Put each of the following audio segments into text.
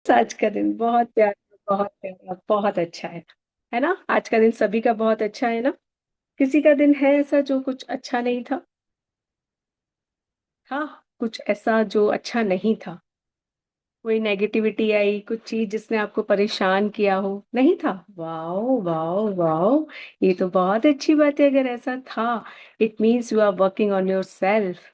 आज का दिन बहुत प्यारा, बहुत प्यारा, बहुत अच्छा है ना? आज का दिन सभी का बहुत अच्छा है ना? किसी का दिन है ऐसा जो कुछ अच्छा नहीं था? हाँ, कुछ ऐसा जो अच्छा नहीं था? कोई नेगेटिविटी आई, कुछ चीज जिसने आपको परेशान किया हो? नहीं था? वाओ वाओ वाओ, ये तो बहुत अच्छी बात है अगर ऐसा था। It means you are working on your self.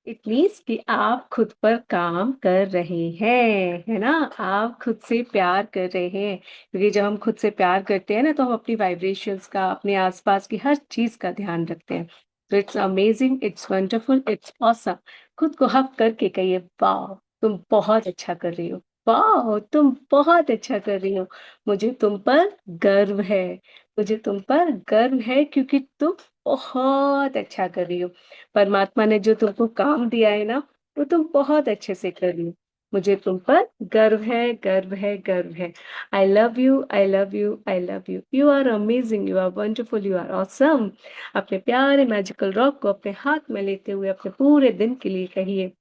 It means कि आप खुद पर काम कर रहे हैं, है ना? आप खुद से प्यार कर रहे हैं, क्योंकि जब हम खुद से प्यार करते हैं ना तो हम अपनी वाइब्रेशंस का, अपने आसपास की हर चीज का ध्यान रखते हैं। तो it's amazing, it's wonderful, it's awesome. खुद को हक करके कहिए, वाह तुम बहुत अच्छा कर रही हो, वाह तुम बहुत अच्छा कर रही हो। मुझे तुम पर गर्व है, मुझे तुम पर गर्व है, क्योंकि तुम बहुत अच्छा कर रही हो। परमात्मा ने जो तुमको काम दिया है ना, वो तुम बहुत अच्छे से कर रही हो। मुझे तुम पर गर्व है, गर्व है, गर्व है। I love you, I love you, I love you. You are amazing, you are wonderful, you are awesome. अपने प्यारे मैजिकल रॉक को अपने हाथ में लेते हुए अपने पूरे दिन के लिए कहिए,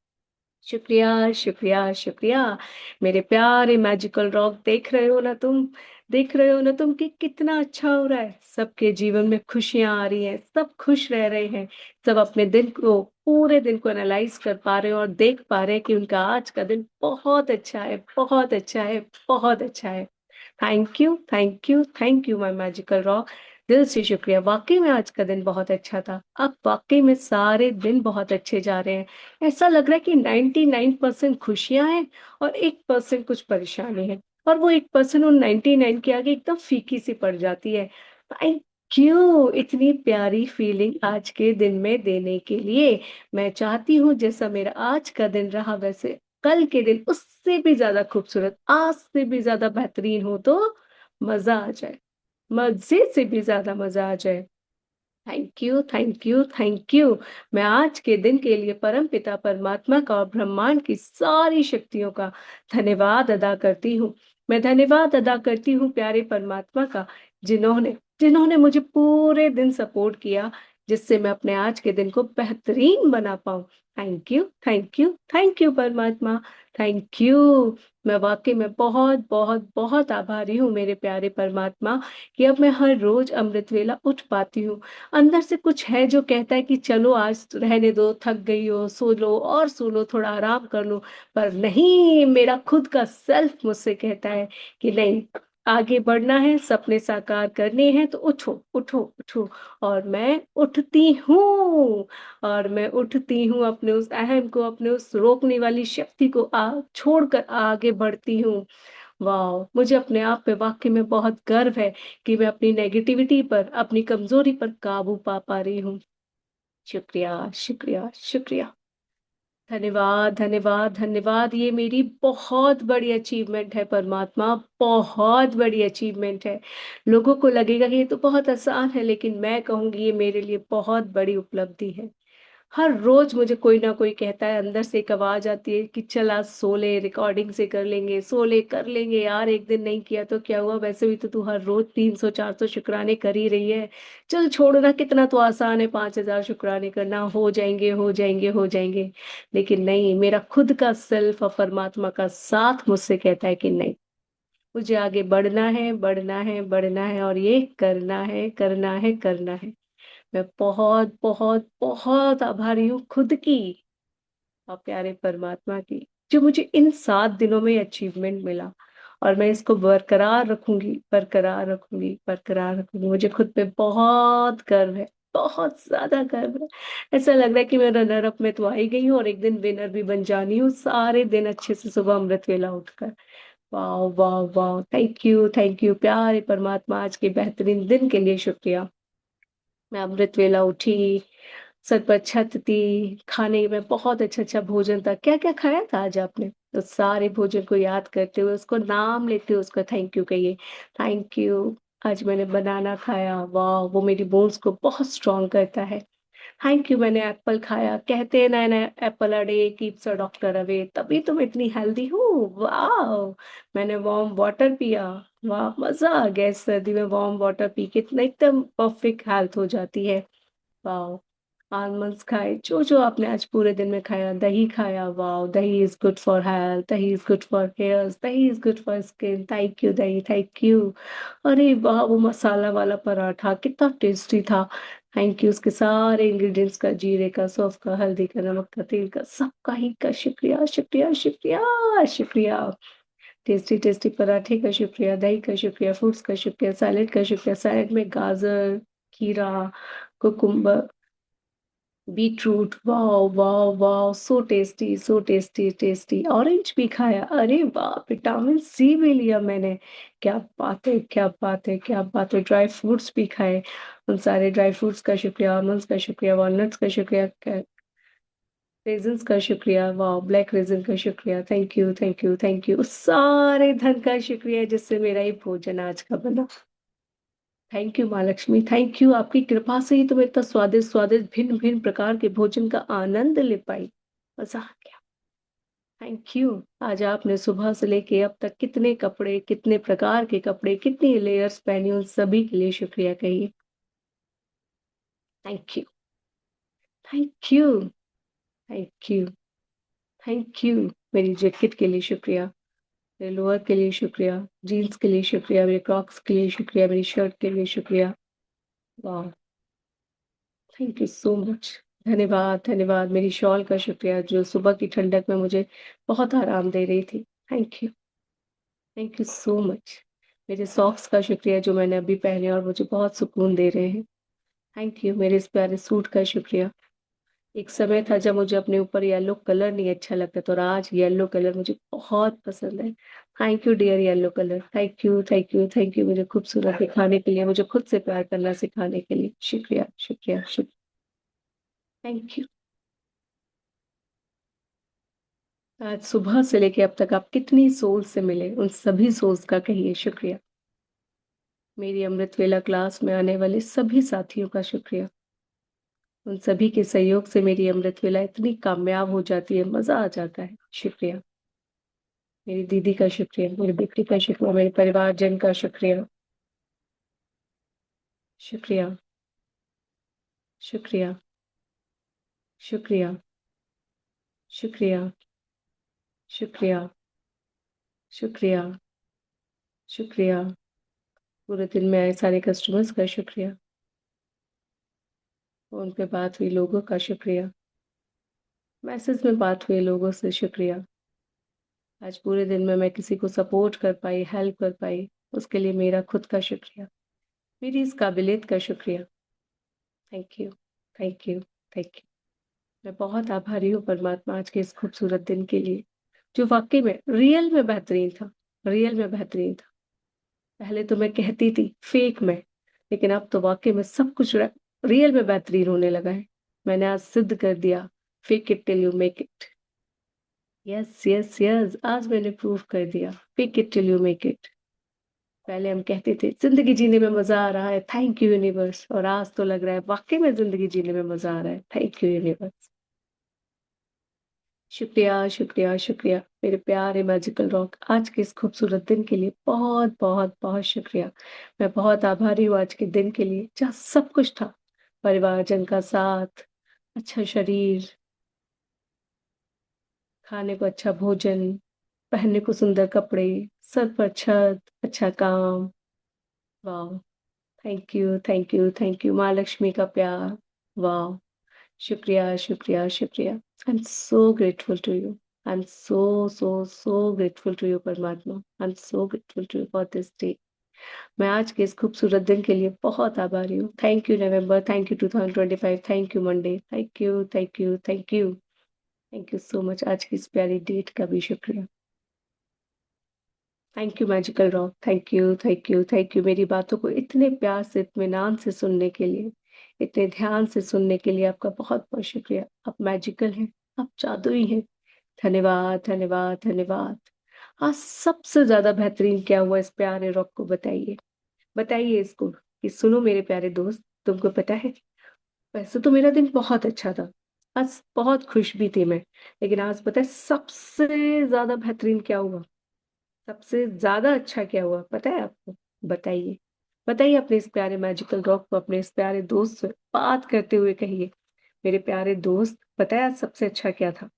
शुक्रिया शुक्रिया शुक्रिया। मेरे प्यारे मैजिकल रॉक, देख रहे हो ना तुम, देख रहे हो ना तुम कि कितना अच्छा हो रहा है। सबके जीवन में खुशियां आ रही हैं, सब खुश रह रहे हैं। सब अपने दिन को, पूरे दिन को एनालाइज कर पा रहे हो और देख पा रहे हैं कि उनका आज का दिन बहुत अच्छा है, बहुत अच्छा है, बहुत अच्छा है। Thank you, thank you, thank you my magical rock. दिल से शुक्रिया। वाकई में आज का दिन बहुत अच्छा था। अब वाकई में सारे दिन बहुत अच्छे जा रहे हैं। ऐसा लग रहा है कि 99% खुशियां हैं और 1% कुछ परेशानी है। और वो 1% उन 99 के आगे एकदम फीकी सी पड़ जाती है। थैंक यू इतनी प्यारी फीलिंग आज के दिन में देने के लिए। मैं चाहती हूँ जैसा मेरा आज का दिन रहा, वैसे कल के दिन उससे भी ज्यादा खूबसूरत, आज से भी ज्यादा बेहतरीन हो, तो मजा आ जाए, मजे से भी ज्यादा मजा आ जाए। Thank you, thank you, thank you. मैं आज के दिन के लिए परम पिता परमात्मा का और ब्रह्मांड की सारी शक्तियों का धन्यवाद अदा करती हूँ। मैं धन्यवाद अदा करती हूँ प्यारे परमात्मा का, जिन्होंने जिन्होंने मुझे पूरे दिन सपोर्ट किया, जिससे मैं अपने आज के दिन को बेहतरीन बना पाऊँ। Thank you, thank you, thank you परमात्मा, थैंक यू। मैं वाकई में बहुत बहुत बहुत आभारी हूँ मेरे प्यारे परमात्मा, कि अब मैं हर रोज अमृत वेला उठ पाती हूँ। अंदर से कुछ है जो कहता है कि चलो आज तो रहने दो, थक गई हो, सो लो और सो लो, थोड़ा आराम कर लो। पर नहीं, मेरा खुद का सेल्फ मुझसे कहता है कि नहीं, आगे बढ़ना है, सपने साकार करने हैं, तो उठो उठो उठो। और मैं उठती हूँ, और मैं उठती हूँ, अपने उस अहम को, अपने उस रोकने वाली शक्ति को छोड़कर आगे बढ़ती हूँ। वाह, मुझे अपने आप पे वाकई में बहुत गर्व है कि मैं अपनी नेगेटिविटी पर, अपनी कमजोरी पर काबू पा रही हूँ। शुक्रिया शुक्रिया शुक्रिया। धन्यवाद धन्यवाद धन्यवाद। ये मेरी बहुत बड़ी अचीवमेंट है परमात्मा, बहुत बड़ी अचीवमेंट है। लोगों को लगेगा कि ये तो बहुत आसान है, लेकिन मैं कहूंगी ये मेरे लिए बहुत बड़ी उपलब्धि है। हर रोज मुझे कोई ना कोई कहता है, अंदर से एक आवाज आती है कि चल आज सो ले, रिकॉर्डिंग से कर लेंगे, सो ले, कर लेंगे यार, एक दिन नहीं किया तो क्या हुआ, वैसे भी तो तू हर रोज 300 400 शुक्राने कर ही रही है। चल छोड़ो ना, कितना तो आसान है, 5,000 शुक्राने करना, हो जाएंगे हो जाएंगे हो जाएंगे। लेकिन नहीं, मेरा खुद का सेल्फ और परमात्मा का साथ मुझसे कहता है कि नहीं, मुझे आगे बढ़ना है, बढ़ना है, बढ़ना है, और ये करना है, करना है, करना है। मैं बहुत बहुत बहुत आभारी हूँ खुद की और प्यारे परमात्मा की, जो मुझे इन 7 दिनों में अचीवमेंट मिला। और मैं इसको बरकरार रखूंगी, बरकरार रखूंगी, बरकरार रखूंगी। मुझे खुद पे बहुत गर्व है, बहुत ज्यादा गर्व है। ऐसा लग रहा है कि मैं रनर अप में तो आई गई हूँ और एक दिन विनर भी बन जानी हूँ, सारे दिन अच्छे से सुबह अमृत वेला उठकर। वाह वाह वाह, थैंक यू प्यारे परमात्मा, आज के बेहतरीन दिन के लिए शुक्रिया। मैं अमृत वेला उठी, सर पर छत थी, खाने में बहुत अच्छा अच्छा भोजन था। क्या क्या खाया था आज आपने? तो सारे भोजन को याद करते हुए, उसको नाम लेते हुए उसका थैंक यू कहिए। Thank you. आज मैंने बनाना खाया, वाह, वो मेरी बोन्स को बहुत स्ट्रांग करता है। Thank you. मैंने एप्पल खाया, कहते हैं ना ना, Apple a day keeps a doctor away, तभी तो मैं इतनी हेल्दी हूँ। वाह। मैंने वार्म वाटर पिया, वाह, मजा आ गया। इस सर्दी में वार्म वाटर पी के इतना एकदम परफेक्ट हेल्थ हो जाती है। वाह। आलमंड्स खाए, जो जो आपने आज पूरे दिन में खाया, दही खाया, वाह, दही इज गुड फॉर हेल्थ, दही इज गुड फॉर हेयर्स, दही is good for skin, thank you दही, थैंक यू। अरे वाह, वो मसाला वाला पराठा कितना टेस्टी था। थैंक यू, उसके सारे इंग्रेडिएंट्स का, जीरे का, सौंफ का, हल्दी का, नमक का, तेल का, सबका ही का शुक्रिया, शुक्रिया, शुक्रिया, शुक्रिया। टेस्टी टेस्टी पराठे का शुक्रिया, दही का शुक्रिया, फ्रूट्स का शुक्रिया, सैलेड का शुक्रिया, सैलेड में गाजर, खीरा, कुकुम्बर, बीटरूट, वाह वाह वाह, so tasty, so tasty, tasty. Orange भी खाया, अरे वाह, विटामिन सी भी लिया मैंने। क्या बात है, क्या बात है, क्या बात है। ड्राई फ्रूट्स भी खाए, उन सारे ड्राई फ्रूट्स का शुक्रिया, आलमंड्स का शुक्रिया, वॉलनट्स का शुक्रिया, रेजिन्स का शुक्रिया, वाह, ब्लैक रेजिन का शुक्रिया, thank you, thank you, thank you. उस सारे धन का शुक्रिया जिससे मेरा ये भोजन आज का बना। थैंक यू माँ लक्ष्मी, थैंक यू, आपकी कृपा से ही तो मैं इतना स्वादिष्ट स्वादिष्ट भिन्न भिन्न प्रकार के भोजन का आनंद ले पाई। मजा आ गया। Thank you. आज आपने सुबह से लेके अब तक कितने कपड़े, कितने प्रकार के कपड़े, कितनी लेयर्स पहनी, उन सभी के लिए शुक्रिया कहिए। Thank you, thank you, thank you, thank you. मेरी जैकेट के लिए शुक्रिया, मेरे लोअर के लिए शुक्रिया, जीन्स के लिए शुक्रिया, मेरे क्रॉक्स के लिए शुक्रिया, मेरी शर्ट के लिए शुक्रिया। वाह, थैंक यू सो मच। धन्यवाद, धन्यवाद। मेरी शॉल का शुक्रिया जो सुबह की ठंडक में मुझे बहुत आराम दे रही थी। Thank you, thank you so much. मेरे सॉक्स का शुक्रिया जो मैंने अभी पहने और मुझे बहुत सुकून दे रहे हैं। Thank you. मेरे इस प्यारे सूट का शुक्रिया। एक समय था जब मुझे अपने ऊपर येलो कलर नहीं अच्छा लगता था, और आज येलो कलर मुझे बहुत पसंद है। Thank you dear yellow colour, thank you, thank you, thank you, मुझे खूबसूरत दिखाने के लिए, मुझे खुद से प्यार करना सिखाने के लिए शुक्रिया, शुक्रिया, शुक्रिया। Thank you. आज सुबह से लेके अब तक आप कितनी सोल से मिले, उन सभी सोल्स का कहिए शुक्रिया। मेरी अमृत वेला क्लास में आने वाले सभी साथियों का शुक्रिया। उन सभी के सहयोग से मेरी अमृत वेला इतनी कामयाब हो जाती है, मजा आ जाता है। शुक्रिया। मेरी दीदी का शुक्रिया, मेरी बेटी का शुक्रिया, मेरे परिवारजन का शुक्रिया, शुक्रिया, शुक्रिया, शुक्रिया, शुक्रिया, शुक्रिया, शुक्रिया, शुक्रिया। पूरे दिन में आए सारे कस्टमर्स का शुक्रिया, उन पे बात हुई लोगों का शुक्रिया, मैसेज में बात हुए लोगों से शुक्रिया। आज पूरे दिन में मैं किसी को सपोर्ट कर पाई, हेल्प कर पाई, उसके लिए मेरा खुद का शुक्रिया, मेरी इस काबिलियत का शुक्रिया। Thank you, thank you, thank you. मैं बहुत आभारी हूँ परमात्मा आज के इस खूबसूरत दिन के लिए, जो वाकई में रियल में बेहतरीन था, रियल में बेहतरीन था। पहले तो मैं कहती थी फेक में, लेकिन अब तो वाकई में सब कुछ रियल में बेहतरीन होने लगा है। मैंने आज सिद्ध कर दिया, fake it till you make it. Yes yes yes, आज मैंने प्रूव कर दिया, fake it till you make it. पहले हम कहते थे जिंदगी जीने में मजा आ रहा है, थैंक यू यूनिवर्स, और आज तो लग रहा है वाकई में जिंदगी जीने में मजा आ रहा है, थैंक यू यूनिवर्स। शुक्रिया, शुक्रिया, शुक्रिया। मेरे प्यारे मैजिकल रॉक, आज के इस खूबसूरत दिन के लिए बहुत बहुत बहुत शुक्रिया। मैं बहुत आभारी हूँ आज के दिन के लिए, जहाँ सब कुछ था, परिवारजन का साथ, अच्छा शरीर, खाने को अच्छा भोजन, पहनने को सुंदर कपड़े, सर पर छत, अच्छा काम। वाह, thank you, thank you, thank you. माँ लक्ष्मी का प्यार, वाह, शुक्रिया, शुक्रिया, शुक्रिया। I am so grateful to you. I am so grateful to you परमात्मा। I am so grateful to you for this day. मैं आज के इस खूबसूरत दिन के लिए बहुत आभारी हूँ। Thank you November, thank you 2025, thank you Monday, thank you, thank you, thank you, thank you so much. आज की इस प्यारी डेट का भी शुक्रिया। Thank you magical rock, thank you, thank you, thank you. मेरी बातों को इतने प्यार से, इत्मीनान से सुनने के लिए, इतने ध्यान से सुनने के लिए आपका बहुत बहुत शुक्रिया। आप मैजिकल हैं, आप जादुई हैं। धन्यवाद, धन्यवाद, धन्यवाद। आज सबसे ज्यादा बेहतरीन क्या हुआ इस प्यारे रॉक को बताइए, बताइए इसको, कि सुनो मेरे प्यारे दोस्त, तुमको पता है, वैसे तो मेरा दिन बहुत अच्छा था, आज बहुत खुश भी थी मैं, लेकिन आज पता है सबसे ज्यादा बेहतरीन क्या हुआ, सबसे ज्यादा अच्छा क्या हुआ पता है आपको? बताइए, बताइए अपने इस प्यारे मैजिकल रॉक को, अपने इस प्यारे दोस्त से बात करते हुए कहिए, मेरे प्यारे दोस्त, पता है आज सबसे अच्छा क्या था?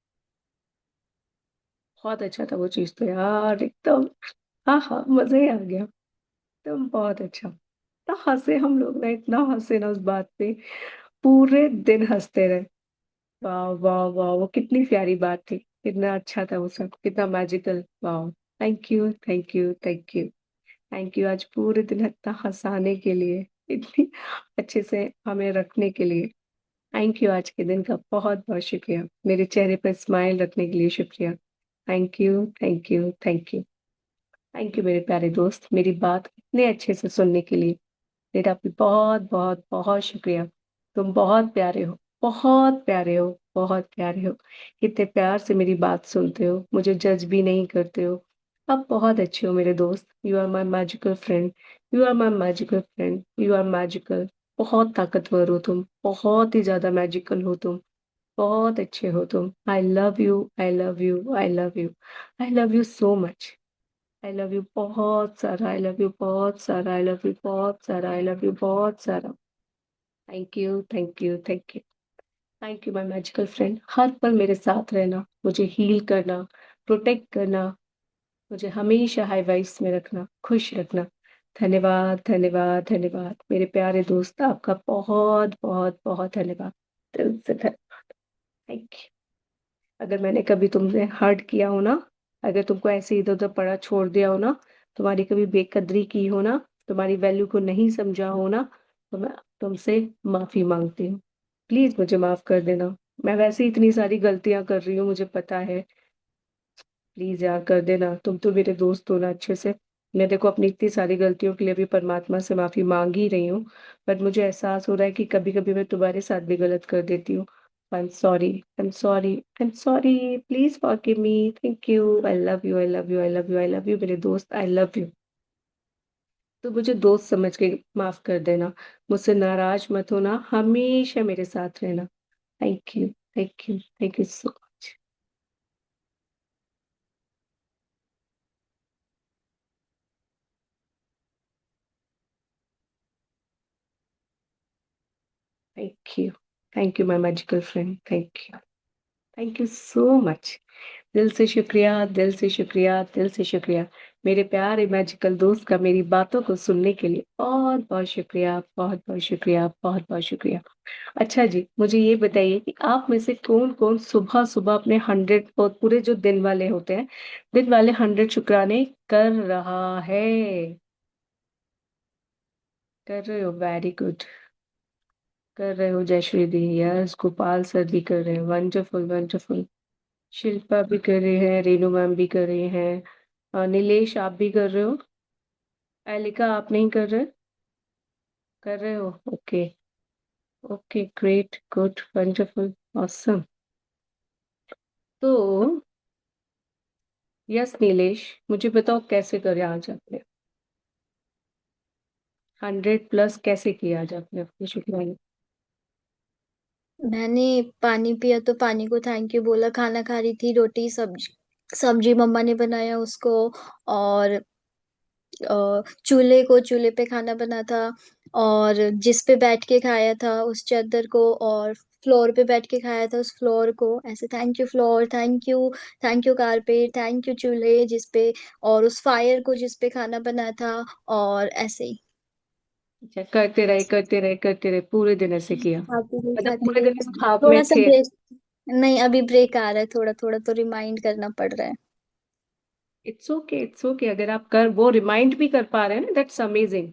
बहुत अच्छा था वो चीज तो यार, एकदम। हाँ हाँ, मजा ही आ गया। एकदम बहुत अच्छा। इतना हंसे हम लोग ना, इतना हंसे ना उस बात पे। पूरे दिन हंसते रहे। वाह वाह वाह, वो कितनी प्यारी बात थी। कितना अच्छा था वो सब, कितना मैजिकल। वाह। Thank you thank you thank you. Thank you आज पूरे दिन इतना हंसाने के लिए, इतनी अच्छे से हमें रखने के लिए। थैंक यू आज के दिन का बहुत बहुत शुक्रिया, मेरे चेहरे पर स्माइल रखने के लिए शुक्रिया। Thank you thank you thank you. Thank you मेरे प्यारे दोस्त, मेरी बात इतने अच्छे से सुनने के लिए। तेरा भी बहुत बहुत बहुत शुक्रिया। तुम बहुत प्यारे हो, बहुत प्यारे हो, बहुत प्यारे हो। कितने प्यार से मेरी बात सुनते हो, मुझे जज भी नहीं करते हो। आप बहुत अच्छे हो मेरे दोस्त। You are my magical friend. You are my magical friend, you are magical. बहुत ताकतवर हो तुम, बहुत ही ज्यादा मैजिकल हो तुम। बहुत अच्छे हो तुम। आई love you I love you I love you. I love you so much. I love you बहुत सारा, आई लव यू बहुत सारा, आई लव यू बहुत सारा, आई लव यू बहुत सारा। Thank you thank you thank you. Thank you my magical friend, हर पल मेरे साथ रहना, मुझे हील करना, प्रोटेक्ट करना, मुझे हमेशा हाई वाइब्स में रखना, खुश रखना। धन्यवाद धन्यवाद धन्यवाद मेरे प्यारे दोस्त, आपका बहुत बहुत बहुत धन्यवाद। दिल से थैंक यू। अगर मैंने कभी तुमसे हर्ट किया हो ना, अगर तुमको ऐसे इधर उधर पड़ा छोड़ दिया हो ना, तुम्हारी कभी बेकदरी की हो ना, तुम्हारी वैल्यू को नहीं समझा हो ना, तो मैं तुमसे माफी मांगती हूँ। प्लीज मुझे माफ कर देना। मैं वैसे ही इतनी सारी गलतियां कर रही हूँ, मुझे पता है। प्लीज यार कर देना, तुम तो मेरे दोस्त हो ना अच्छे से। मैं देखो अपनी इतनी सारी गलतियों के लिए भी परमात्मा से माफी मांग ही रही हूँ। बट मुझे एहसास हो रहा है कि कभी कभी मैं तुम्हारे साथ भी गलत कर देती हूँ। आई am sorry I am sorry I am sorry, please forgive me. Thank you, I love you I love you I love you I love you मेरे दोस्त, आई लव यू। तो मुझे दोस्त समझ के माफ कर देना। मुझसे नाराज मत होना, हमेशा मेरे साथ रहना। Thank you thank you thank you so much. Thank you my magical friend, thank you. Thank you so much. दिल से शुक्रिया, दिल से शुक्रिया, दिल से शुक्रिया। मेरे प्यारे मैजिकल दोस्त का मेरी बातों को सुनने के लिए बहुत बहुत शुक्रिया, बहुत बहुत शुक्रिया, बहुत बहुत शुक्रिया। अच्छा जी, मुझे ये बताइए कि आप में से कौन कौन सुबह सुबह अपने 100 और पूरे जो दिन वाले होते हैं, दिन वाले 100 शुक्राने कर रहा है? कर रहे हो, वेरी गुड। कर रहे हो जयश्री दी, यस, गोपाल सर भी कर रहे हैं, वंडरफुल वंडरफुल। शिल्पा भी कर रही है, रेनू मैम भी कर रही हैं। नीलेश आप भी कर रहे हो? एलिका आप नहीं कर रहे? कर रहे हो, okay. Okay great good wonderful awesome. तो यस नीलेश, मुझे बताओ कैसे करें आज आपने 100 प्लस कैसे किया आज आपने अपने शुक्राने? मैंने पानी पिया तो पानी को थैंक यू बोला, खाना खा रही थी, रोटी सब्जी सब्जी मम्मा ने बनाया उसको, और चूल्हे को, चूल्हे पे खाना बना था, और जिस पे बैठ के खाया था उस चादर को, और फ्लोर पे बैठ के खाया था उस फ्लोर को, ऐसे thank you floor, thank you carpet, thank you चूल्हे जिस पे, और उस फायर को जिस पे खाना बना था, और ऐसे ही अच्छा, करते रहे करते रहे, पूरे दिन ऐसे किया? मतलब खाती पूरे रही दिन इस खाती रही। भाव में थोड़ा सा थे? ब्रेक, नहीं अभी ब्रेक आ रहा है, थोड़ा थोड़ा तो रिमाइंड करना पड़ रहा है। इट्स ओके इट्स ओके, अगर आप कर वो रिमाइंड भी कर पा रहे हैं ना, दैट्स अमेजिंग।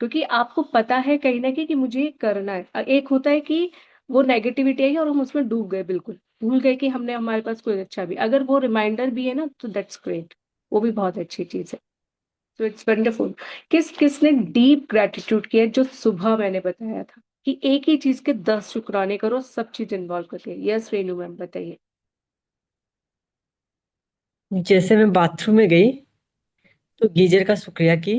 क्योंकि आपको पता है कहीं ना कहीं कि मुझे ये करना है। एक होता है कि वो नेगेटिविटी आई और हम उसमें डूब गए, बिल्कुल भूल गए कि हमने, हमारे पास कोई अच्छा भी, अगर वो रिमाइंडर भी है ना, तो दैट्स ग्रेट। वो भी बहुत अच्छी चीज है। तो इट्स वंडरफुल। किस किसने डीप ग्रेटिट्यूड किया है, जो सुबह मैंने बताया था कि एक ही चीज के 10 शुक्राने करो, सब चीज इन्वॉल्व करके? यस रेनू मैम बताइए। जैसे मैं बाथरूम में गई तो गीजर का शुक्रिया की,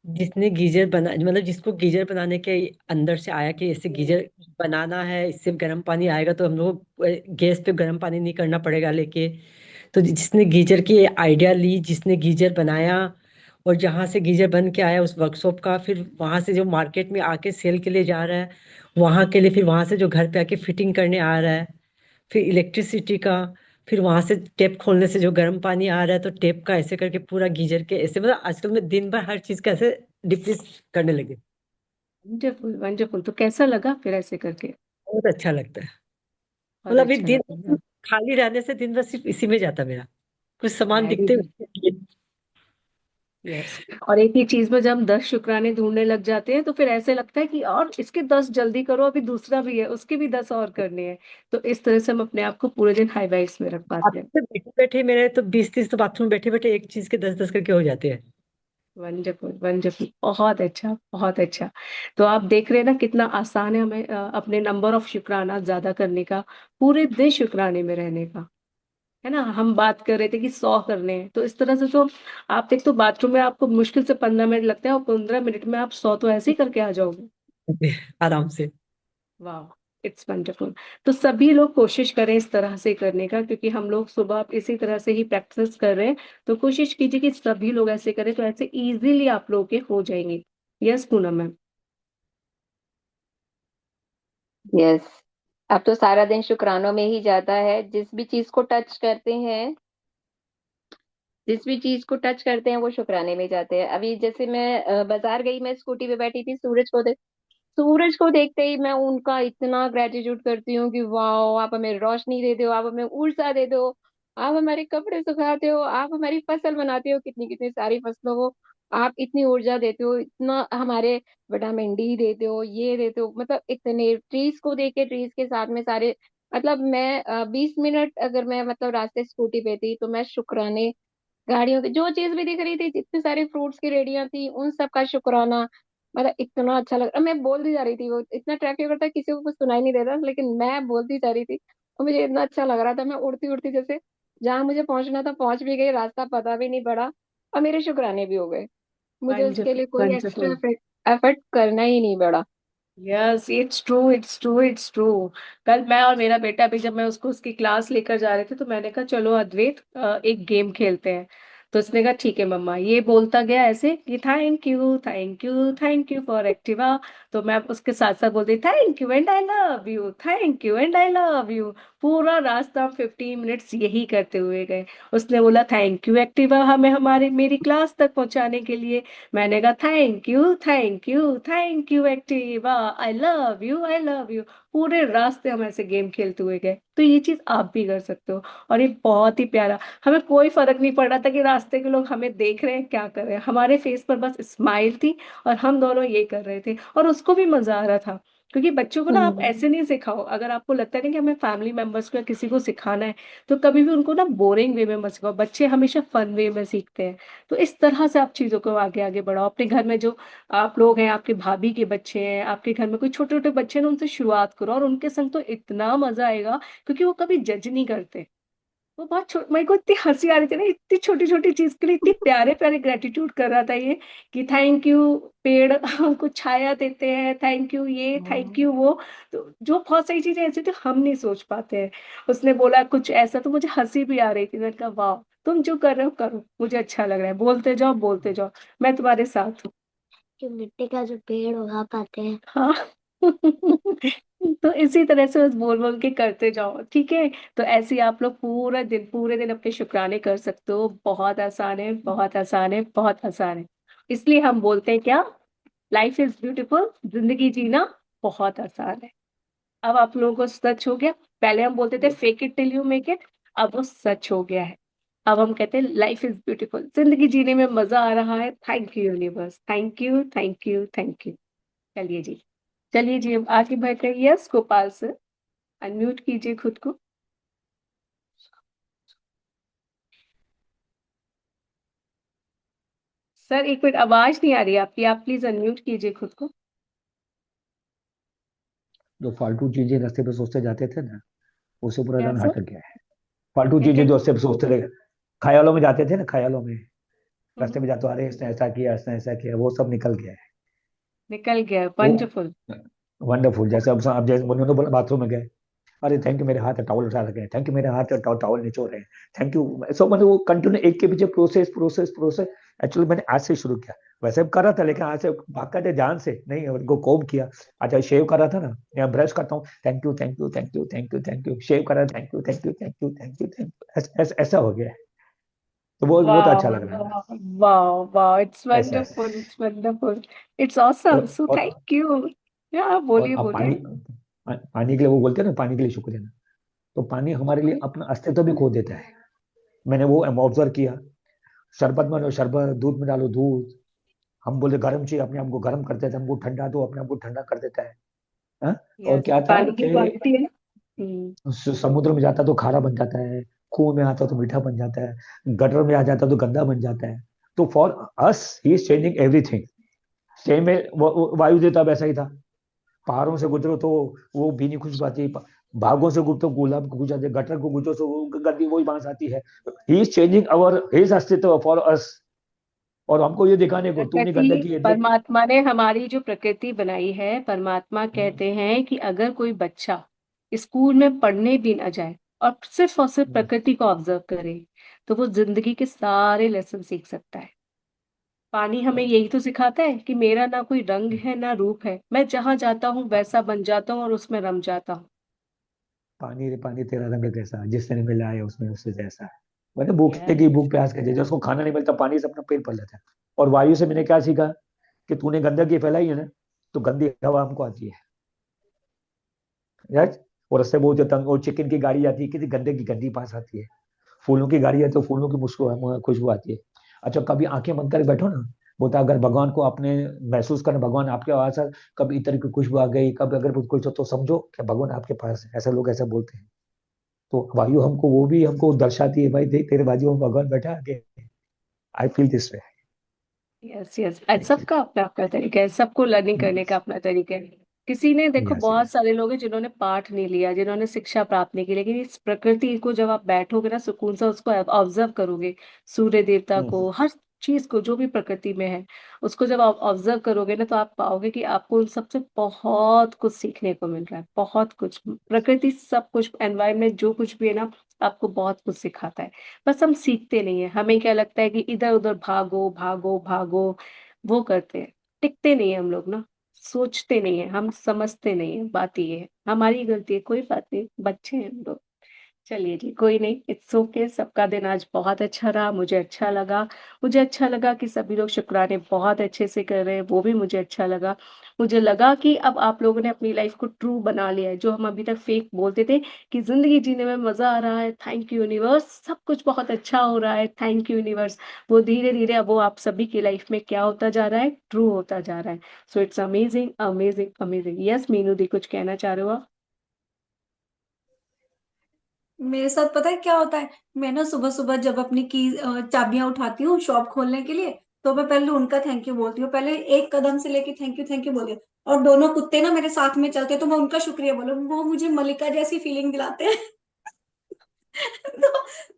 जिसने गीजर बना, मतलब जिसको गीजर बनाने के अंदर से आया कि इससे गीजर बनाना है, इससे गर्म पानी आएगा तो हम लोग गैस पे गर्म पानी नहीं करना पड़ेगा लेके। तो जिसने गीजर की आइडिया ली, जिसने गीजर बनाया, और जहां से गीजर बन के आया उस वर्कशॉप का, फिर वहां से जो मार्केट में आके सेल के लिए जा रहा है वहां के लिए, फिर वहां से जो घर पे आके फिटिंग करने आ रहा है, फिर इलेक्ट्रिसिटी का, फिर वहां से टेप खोलने से जो गर्म पानी आ रहा है तो टेप का ऐसे करके पूरा गीजर के ऐसे, मतलब आजकल मैं दिन भर हर चीज का ऐसे डिप्लीट करने लगे। Wonderful wonderful. तो कैसा लगा फिर ऐसे करके? बहुत अच्छा लगता है। बहुत मतलब ये अच्छा दिन लगा। खाली रहने से दिन भर सिर्फ इसी में जाता मेरा, कुछ सामान वेरी दिखते गुड। हुए। यस। और एक ही चीज में जब हम 10 शुक्राने ढूंढने लग जाते हैं तो फिर ऐसे लगता है कि और इसके 10 जल्दी करो, अभी दूसरा भी है, उसके भी 10 और करने हैं। तो इस तरह से हम अपने आप को पूरे दिन हाई वाइब्स में रख पाते हैं। आपसे बैठे बैठे मेरे तो 20-30 तो बाथरूम बैठे बैठे एक चीज के 10-10 करके हो जाते हैं। वंडरफुल वंडरफुल, बहुत अच्छा बहुत अच्छा। तो आप देख रहे हैं ना कितना आसान है हमें अपने नंबर ऑफ शुक्राना ज्यादा करने का, पूरे दिन शुक्राने में रहने का। है ना, हम बात कर रहे थे कि 100 करने हैं, तो इस तरह से तो आप देख, तो बाथरूम में आपको मुश्किल से 15 मिनट लगते हैं और 15 मिनट में आप 100 तो ऐसे ही करके आ जाओगे। आराम से। वाह, इट्स वंडरफुल। तो सभी लोग कोशिश करें इस तरह से करने का, क्योंकि हम लोग सुबह इसी तरह से ही प्रैक्टिस कर रहे हैं। तो कोशिश कीजिए कि सभी लोग ऐसे करें, तो ऐसे इजीली आप लोगों के हो जाएंगे। Yes Poonam ma'am. यस। अब तो सारा दिन शुक्रानों में ही जाता है, जिस भी चीज को टच करते हैं, जिस भी चीज को टच करते हैं वो शुक्राने में जाते हैं। अभी जैसे मैं बाजार गई, मैं स्कूटी पे बैठी थी, सूरज को देखते ही मैं उनका इतना ग्रेटिट्यूड करती हूँ कि वाह, आप हमें रोशनी देते हो, आप हमें ऊर्जा देते हो, आप हमारे कपड़े सुखाते हो, आप हमारी फसल बनाते हो, कितनी कितनी सारी फसलों को आप इतनी ऊर्जा देते हो, इतना हमारे विटामिन डी देते हो, ये देते हो, मतलब इतने ट्रीज को देख के, ट्रीज के साथ में सारे, मतलब मैं 20 मिनट अगर मैं मतलब रास्ते स्कूटी पे थी तो मैं शुक्राने, गाड़ियों की जो चीज भी दिख रही थी, जितनी सारी फ्रूट्स की रेडियां थी, उन सब का शुक्राना। मतलब इतना अच्छा लग रहा, मैं बोलती जा रही थी, वो इतना ट्रैफिक करता है, किसी को कुछ सुनाई नहीं देता, लेकिन मैं बोलती जा रही थी और मुझे इतना अच्छा लग रहा था, मैं उड़ती उड़ती जैसे जहां मुझे पहुंचना था पहुंच भी गई, रास्ता पता भी नहीं पड़ा और मेरे शुक्राने भी हो गए। मुझे उसके वंडरफुल लिए कोई एक्स्ट्रा वंडरफुल। एफर्ट करना ही नहीं पड़ा। Yes, it's true it's true it's true. कल मैं और मेरा बेटा भी, जब मैं उसको उसकी क्लास लेकर जा रहे थे, तो मैंने कहा चलो अद्वैत एक गेम खेलते हैं। तो उसने कहा ठीक है मम्मा, ये बोलता गया ऐसे कि thank you thank you thank you for Activa. तो मैं उसके साथ साथ बोलती thank you and I love you, thank you and I love you. पूरा रास्ता 15 मिनट्स यही करते हुए गए। उसने बोला थैंक यू एक्टिवा हमें हमारे मेरी क्लास तक पहुंचाने के लिए। मैंने कहा thank you thank you thank you Activa, I love you I love you. पूरे रास्ते हम ऐसे गेम खेलते हुए गए। तो ये चीज आप भी कर सकते हो, और ये बहुत ही प्यारा। हमें कोई फर्क नहीं पड़ रहा था कि रास्ते के लोग हमें देख रहे हैं क्या कर रहे हैं, हमारे फेस पर बस स्माइल थी और हम दोनों ये कर रहे थे, और उसको भी मजा आ रहा था। क्योंकि बच्चों को ना आप हम्म। ऐसे नहीं सिखाओ, अगर आपको लगता है ना कि हमें फैमिली मेंबर्स को या किसी को सिखाना है, तो कभी भी उनको ना बोरिंग वे में मत सिखाओ। बच्चे हमेशा फन वे में सीखते हैं। तो इस तरह से आप चीजों को आगे आगे बढ़ाओ। अपने घर में जो आप लोग हैं, आपके भाभी के बच्चे हैं, आपके घर में कोई छोटे छोटे बच्चे हैं ना, उनसे शुरुआत करो, और उनके संग तो इतना मजा आएगा, क्योंकि वो कभी जज नहीं करते। वो बहुत छोट, मेरे को इतनी हंसी आ रही थी ना, इतनी छोटी छोटी चीज के लिए इतनी प्यारे प्यारे ग्रेटिट्यूड कर रहा था ये, कि थैंक यू पेड़ हमको छाया देते हैं, थैंक यू ये थैंक हाँ। यू वो। तो जो बहुत सारी चीजें ऐसी थी हम नहीं सोच पाते हैं। उसने बोला कुछ ऐसा, तो मुझे हंसी भी आ रही थी। मैंने कहा वाह, तुम जो कर रहे हो करो, मुझे अच्छा लग रहा है, बोलते जाओ बोलते जाओ, मैं तुम्हारे साथ हूँ। कि मिट्टी का जो पेड़ उगा पाते हैं। हाँ। तो इसी तरह से बस बोल बोल के करते जाओ, ठीक है। तो ऐसे ही आप लोग पूरे दिन अपने शुक्राने कर सकते हो। बहुत आसान है बहुत आसान है बहुत आसान है। इसलिए हम बोलते हैं क्या, लाइफ इज ब्यूटीफुल, जिंदगी जीना बहुत आसान है। अब आप लोगों को सच हो गया। पहले हम बोलते थे fake it till you make it, अब वो सच हो गया है। अब हम कहते हैं लाइफ इज ब्यूटीफुल, जिंदगी जीने में मजा आ रहा है। Thank you universe, thank you thank you thank you. चलिए जी, चलिए जी, अब आगे बढ़ रही है। यस गोपाल सर, अनम्यूट कीजिए खुद को। सर एक मिनट, आवाज नहीं आ रही है आपकी, आप प्लीज अनम्यूट कीजिए खुद को। जो फालतू चीजें रास्ते पे सोचते जाते थे ना, उससे पूरा क्या एकदम सर? हट गया है। फालतू क्या क्या चीजें जो क्या? रास्ते पे सोचते थे, ख्यालों में जाते थे ना, ख्यालों में हम्म, रास्ते में जाते, अरे इसने ऐसा किया, इसने ऐसा किया, वो सब निकल गया है। निकल गया, वो वंडरफुल। वंडरफुल। जैसे अब जैसे उन्होंने बोला बाथरूम में गए, अरे थैंक यू मेरे हाथ टॉवल उठा रखे हैं, थैंक यू मेरे हाथ टॉवल निचोड़ रहे हैं, थैंक यू। सो मैंने वो कंटिन्यू एक के पीछे प्रोसेस प्रोसेस प्रोसेस। एक्चुअली मैंने आज से शुरू किया, वैसे कर रहा था लेकिन आज से भागते थे ध्यान से नहीं, उनको कोम किया। अच्छा शेव कर रहा था ना, या ब्रश करता हूँ, thank you thank you thank you thank you thank you, shave कर रहा है, thank you thank you thank you thank you thank you, ऐसा हो गया है। तो वो तो अच्छा वाह लग रहा है ना। वाह वाह वाह, इट्स ऐसा ऐसा। Wonderful, it's wonderful, it's awesome, so और थैंक यू। या और बोलिए अब बोलिए। पानी के लिए वो बोलते हैं ना, पानी के लिए शुक्रिया ना। तो पानी हमारे लिए अपना अस्तित्व भी खो देता है। मैंने वो ऑब्जर्व किया। शरबत में लो शरबत, दूध में डालो दूध। हम बोले गर्म चाहिए, अपने आप को गर्म कर देता है, हमको ठंडा दो, अपने आप को ठंडा कर देता है। हाँ? और यस, क्या था पानी की कि क्वालिटी है ना। हम्म। समुद्र में जाता तो खारा बन जाता है, कुएं में आता तो मीठा बन जाता है, गटर में आ जाता तो गंदा बन जाता है। तो for us he is changing everything. Same में वायु देता वैसा ही था। पहाड़ों से गुजरो तो वो भीनी खुशबू आती है, भागों से गुजरो तो गुलाब की खुशबू आती है, गटर को गुजरो तो वो गंदी वही बांस आती है। He is changing our his अस्तित्व फॉर अस। और हमको ये दिखाने को तूने प्रकृति, गंदगी है देख। परमात्मा ने हमारी जो प्रकृति बनाई है, परमात्मा कहते हैं कि अगर कोई बच्चा स्कूल में पढ़ने भी ना जाए और सिर्फ प्रकृति को ऑब्जर्व करे, तो वो जिंदगी के सारे लेसन सीख सकता है। पानी हमें यही तो सिखाता है कि मेरा ना कोई रंग है ना रूप है, मैं जहां जाता हूँ वैसा बन जाता हूँ और उसमें रम जाता हूँ। पानी रे पानी तेरा रंग कैसा, जिसने मिला है उसमें उससे जैसा है। मैंने भूखे की यस। भूख प्यास के जैसे उसको खाना नहीं मिलता, पानी से अपना पेट भर लेता है। और वायु से मैंने क्या सीखा, कि तूने गंदगी फैलाई है ना, तो गंदी हवा हमको आती है। राइट। और उससे वो जो तंग वो चिकन की गाड़ी आती है, किसी गंदे की गंदी पास आती है। फूलों की गाड़ी है तो फूलों की मुस्कुरा खुशबू आती है। अच्छा कभी आंखें बंद करके बैठो ना, बोलता अगर भगवान को आपने महसूस करना, भगवान आपके पास है, कभी इतर की खुशबू आ गई, कभी अगर कुछ हो, तो समझो कि भगवान आपके पास है। ऐसा लोग ऐसा बोलते हैं। तो वायु हमको वो भी हमको दर्शाती है, भाई देख तेरे बाजू में भगवान बैठा है आगे। I feel this way. Yes yes, सबका अपना अपना तरीका है, सबको लर्निंग करने का अपना तरीका है। किसी ने देखो, यस बहुत यस। सारे लोग हैं जिन्होंने पाठ नहीं लिया, जिन्होंने शिक्षा प्राप्त नहीं की, लेकिन इस प्रकृति को जब आप बैठोगे ना सुकून से, उसको ऑब्जर्व करोगे, सूर्य देवता को, हर चीज को जो भी प्रकृति में है, उसको जब आप ऑब्जर्व करोगे ना, तो आप पाओगे कि आपको उन सबसे बहुत कुछ सीखने को मिल रहा है, बहुत कुछ। प्रकृति सब कुछ, एनवायरमेंट जो कुछ भी है ना, आपको बहुत कुछ सिखाता है। बस हम सीखते नहीं है, हमें क्या लगता है कि इधर उधर भागो भागो भागो, वो करते हैं, टिकते नहीं है हम लोग ना, सोचते नहीं है, हम समझते नहीं है। बात ये है, हमारी गलती है, कोई बात नहीं, बच्चे हैं हम लोग। चलिए जी, कोई नहीं, इट्स ओके। सबका दिन आज बहुत अच्छा रहा, मुझे अच्छा लगा। मुझे अच्छा लगा कि सभी लोग शुक्राने बहुत अच्छे से कर रहे हैं, वो भी मुझे अच्छा लगा। मुझे लगा कि अब आप लोगों ने अपनी लाइफ को ट्रू बना लिया है, जो हम अभी तक फेक बोलते थे कि जिंदगी जीने में मजा आ रहा है, थैंक यू यूनिवर्स, सब कुछ बहुत अच्छा हो रहा है, थैंक यू यूनिवर्स, वो धीरे धीरे अब वो आप सभी की लाइफ में क्या होता जा रहा है, ट्रू होता जा रहा है। So it's amazing amazing amazing. Yes Meenu di, कुछ कहना चाह रहे हो आप? मेरे साथ पता है क्या होता है। मैं ना सुबह सुबह जब अपनी की चाबियां उठाती हूँ शॉप खोलने के लिए, तो मैं पहले उनका थैंक यू बोलती हूँ, पहले एक कदम से लेके थैंक यू बोलती हूँ। और दोनों कुत्ते ना मेरे साथ में चलते हैं, तो मैं उनका शुक्रिया बोलूँ, वो मुझे मलिका जैसी फीलिंग दिलाते हैं। तो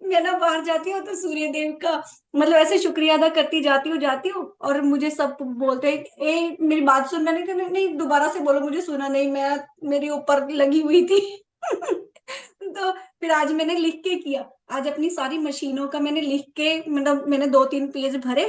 मैं ना बाहर जाती हूँ तो सूर्य देव का मतलब ऐसे शुक्रिया अदा करती जाती हूँ, और मुझे सब बोलते हैं ए मेरी बात सुन। मैंने कहा नहीं नहीं, दोबारा से बोलो, मुझे सुना नहीं, मैं मेरी ऊपर लगी हुई थी। तो फिर आज मैंने लिख के किया, आज अपनी सारी मशीनों का मैंने लिख के, मतलब मैंने 2-3 पेज भरे।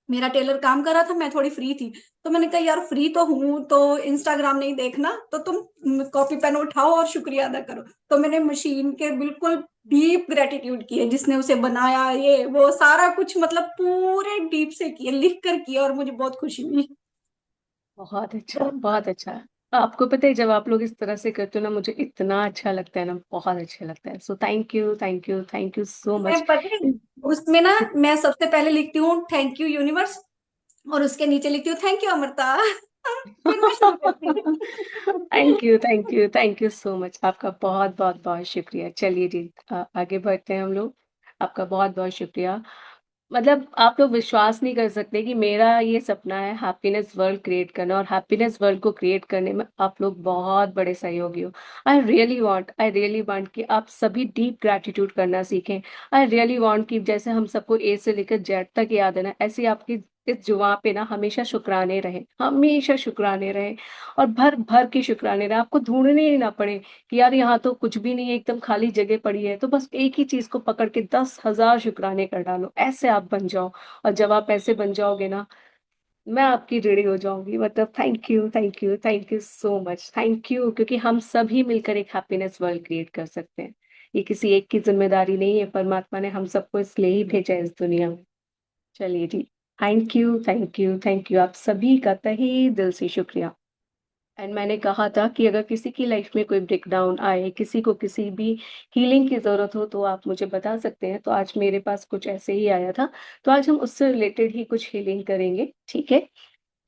मेरा टेलर काम कर रहा था, मैं थोड़ी फ्री थी, तो मैंने कहा यार फ्री तो हूं तो इंस्टाग्राम नहीं देखना, तो तुम कॉपी पेन उठाओ और शुक्रिया अदा करो। तो मैंने मशीन के बिल्कुल डीप ग्रेटिट्यूड किए, जिसने उसे बनाया, ये वो सारा कुछ, मतलब पूरे डीप से किए, लिख कर किए, और मुझे बहुत खुशी हुई। बहुत अच्छा बहुत अच्छा। आपको पता है, जब आप लोग इस तरह से करते हो ना, मुझे इतना अच्छा लगता है ना, बहुत अच्छा लगता है। So thank you thank you thank you so मैं मच। पता है उसमें ना, मैं सबसे पहले लिखती हूँ थैंक यू यूनिवर्स, और उसके नीचे लिखती हूँ थैंक यू अमृता। फिर मैं शुरू करती हूँ। Thank you thank you so much, आपका बहुत बहुत बहुत शुक्रिया। चलिए जी, आगे बढ़ते हैं हम लोग। आपका बहुत बहुत शुक्रिया। मतलब आप लोग विश्वास नहीं कर सकते कि मेरा ये सपना है हैप्पीनेस वर्ल्ड क्रिएट करना, और हैप्पीनेस वर्ल्ड को क्रिएट करने में आप लोग बहुत बड़े सहयोगी हो। आई रियली वांट कि आप सभी डीप ग्रैटिट्यूड करना सीखें। आई रियली वांट कि जैसे हम सबको ए से लेकर जेड तक याद है ना, ऐसे ही आपकी इस जुआ पे ना हमेशा शुक्राने रहे, हमेशा शुक्राने रहे, और भर भर के शुक्राने रहे। आपको ढूंढने ही ना पड़े कि यार यहाँ तो कुछ भी नहीं है, एकदम खाली जगह पड़ी है, तो बस एक ही चीज को पकड़ के 10,000 शुक्राने कर डालो। ऐसे आप बन जाओ। और जब आप ऐसे बन जाओगे ना, मैं आपकी ऋणी हो जाऊंगी। मतलब thank you, thank you, thank you so much, thank you, क्योंकि हम सभी मिलकर एक हैप्पीनेस वर्ल्ड क्रिएट कर सकते हैं। ये किसी एक की जिम्मेदारी नहीं है, परमात्मा ने हम सबको इसलिए ही भेजा है इस दुनिया में। चलिए जी, thank you, thank you, thank you, आप सभी का तहे दिल से शुक्रिया। एंड मैंने कहा था कि अगर किसी की लाइफ में कोई ब्रेकडाउन आए, किसी को किसी भी हीलिंग की जरूरत हो, तो आप मुझे बता सकते हैं। तो आज मेरे पास कुछ ऐसे ही आया था, तो आज हम उससे रिलेटेड ही कुछ हीलिंग करेंगे, ठीक है।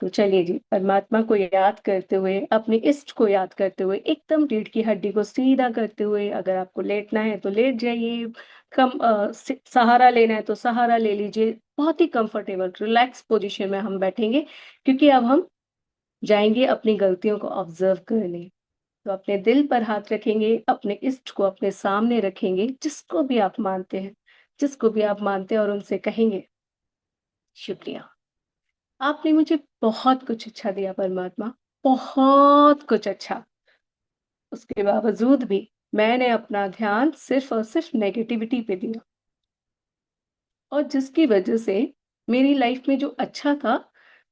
तो चलिए जी, परमात्मा को याद करते हुए, अपने इष्ट को याद करते हुए, एकदम रीढ़ की हड्डी को सीधा करते हुए, अगर आपको लेटना है तो लेट जाइए, कम सहारा लेना है तो सहारा ले लीजिए। बहुत ही कंफर्टेबल रिलैक्स पोजीशन में हम बैठेंगे, क्योंकि अब हम जाएंगे अपनी गलतियों को ऑब्जर्व करने। तो अपने दिल पर हाथ रखेंगे, अपने इष्ट को अपने सामने रखेंगे, जिसको भी आप मानते हैं, जिसको भी आप मानते हैं, और उनसे कहेंगे शुक्रिया, आपने मुझे बहुत कुछ अच्छा दिया परमात्मा, बहुत कुछ अच्छा। उसके बावजूद भी मैंने अपना ध्यान सिर्फ और सिर्फ नेगेटिविटी पे दिया, और जिसकी वजह से मेरी लाइफ में जो अच्छा था,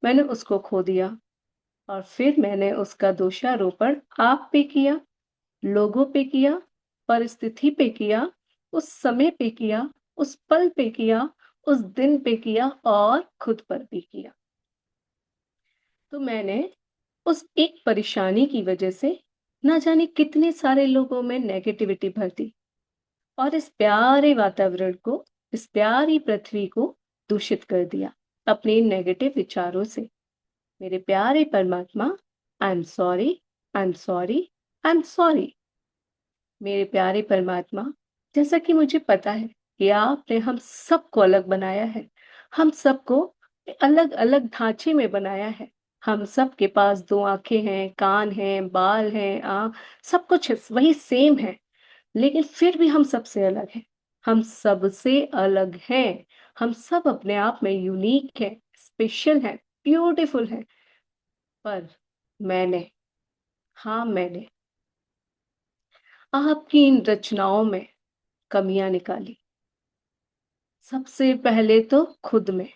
मैंने उसको खो दिया। और फिर मैंने उसका दोषारोपण आप पे किया, लोगों पे किया, परिस्थिति पे किया, उस समय पे किया, उस पल पे किया, उस दिन पे किया, और खुद पर भी किया। तो मैंने उस एक परेशानी की वजह से ना जाने कितने सारे लोगों में नेगेटिविटी भर दी, और इस प्यारे वातावरण को, इस प्यारी पृथ्वी को दूषित कर दिया अपने नेगेटिव विचारों से। मेरे प्यारे परमात्मा, I am sorry, I am sorry, I am sorry. मेरे प्यारे परमात्मा, जैसा कि मुझे पता है कि आपने हम सबको अलग बनाया है, हम सबको अलग अलग ढांचे में बनाया है। हम सब के पास दो आंखें हैं, कान हैं, बाल हैं, सब कुछ वही सेम है, लेकिन फिर भी हम सबसे अलग हैं। हम सबसे अलग हैं। हम सब अपने आप में यूनिक हैं, स्पेशल हैं, ब्यूटीफुल हैं। पर मैंने, हाँ मैंने आपकी इन रचनाओं में कमियां निकाली। सबसे पहले तो खुद में,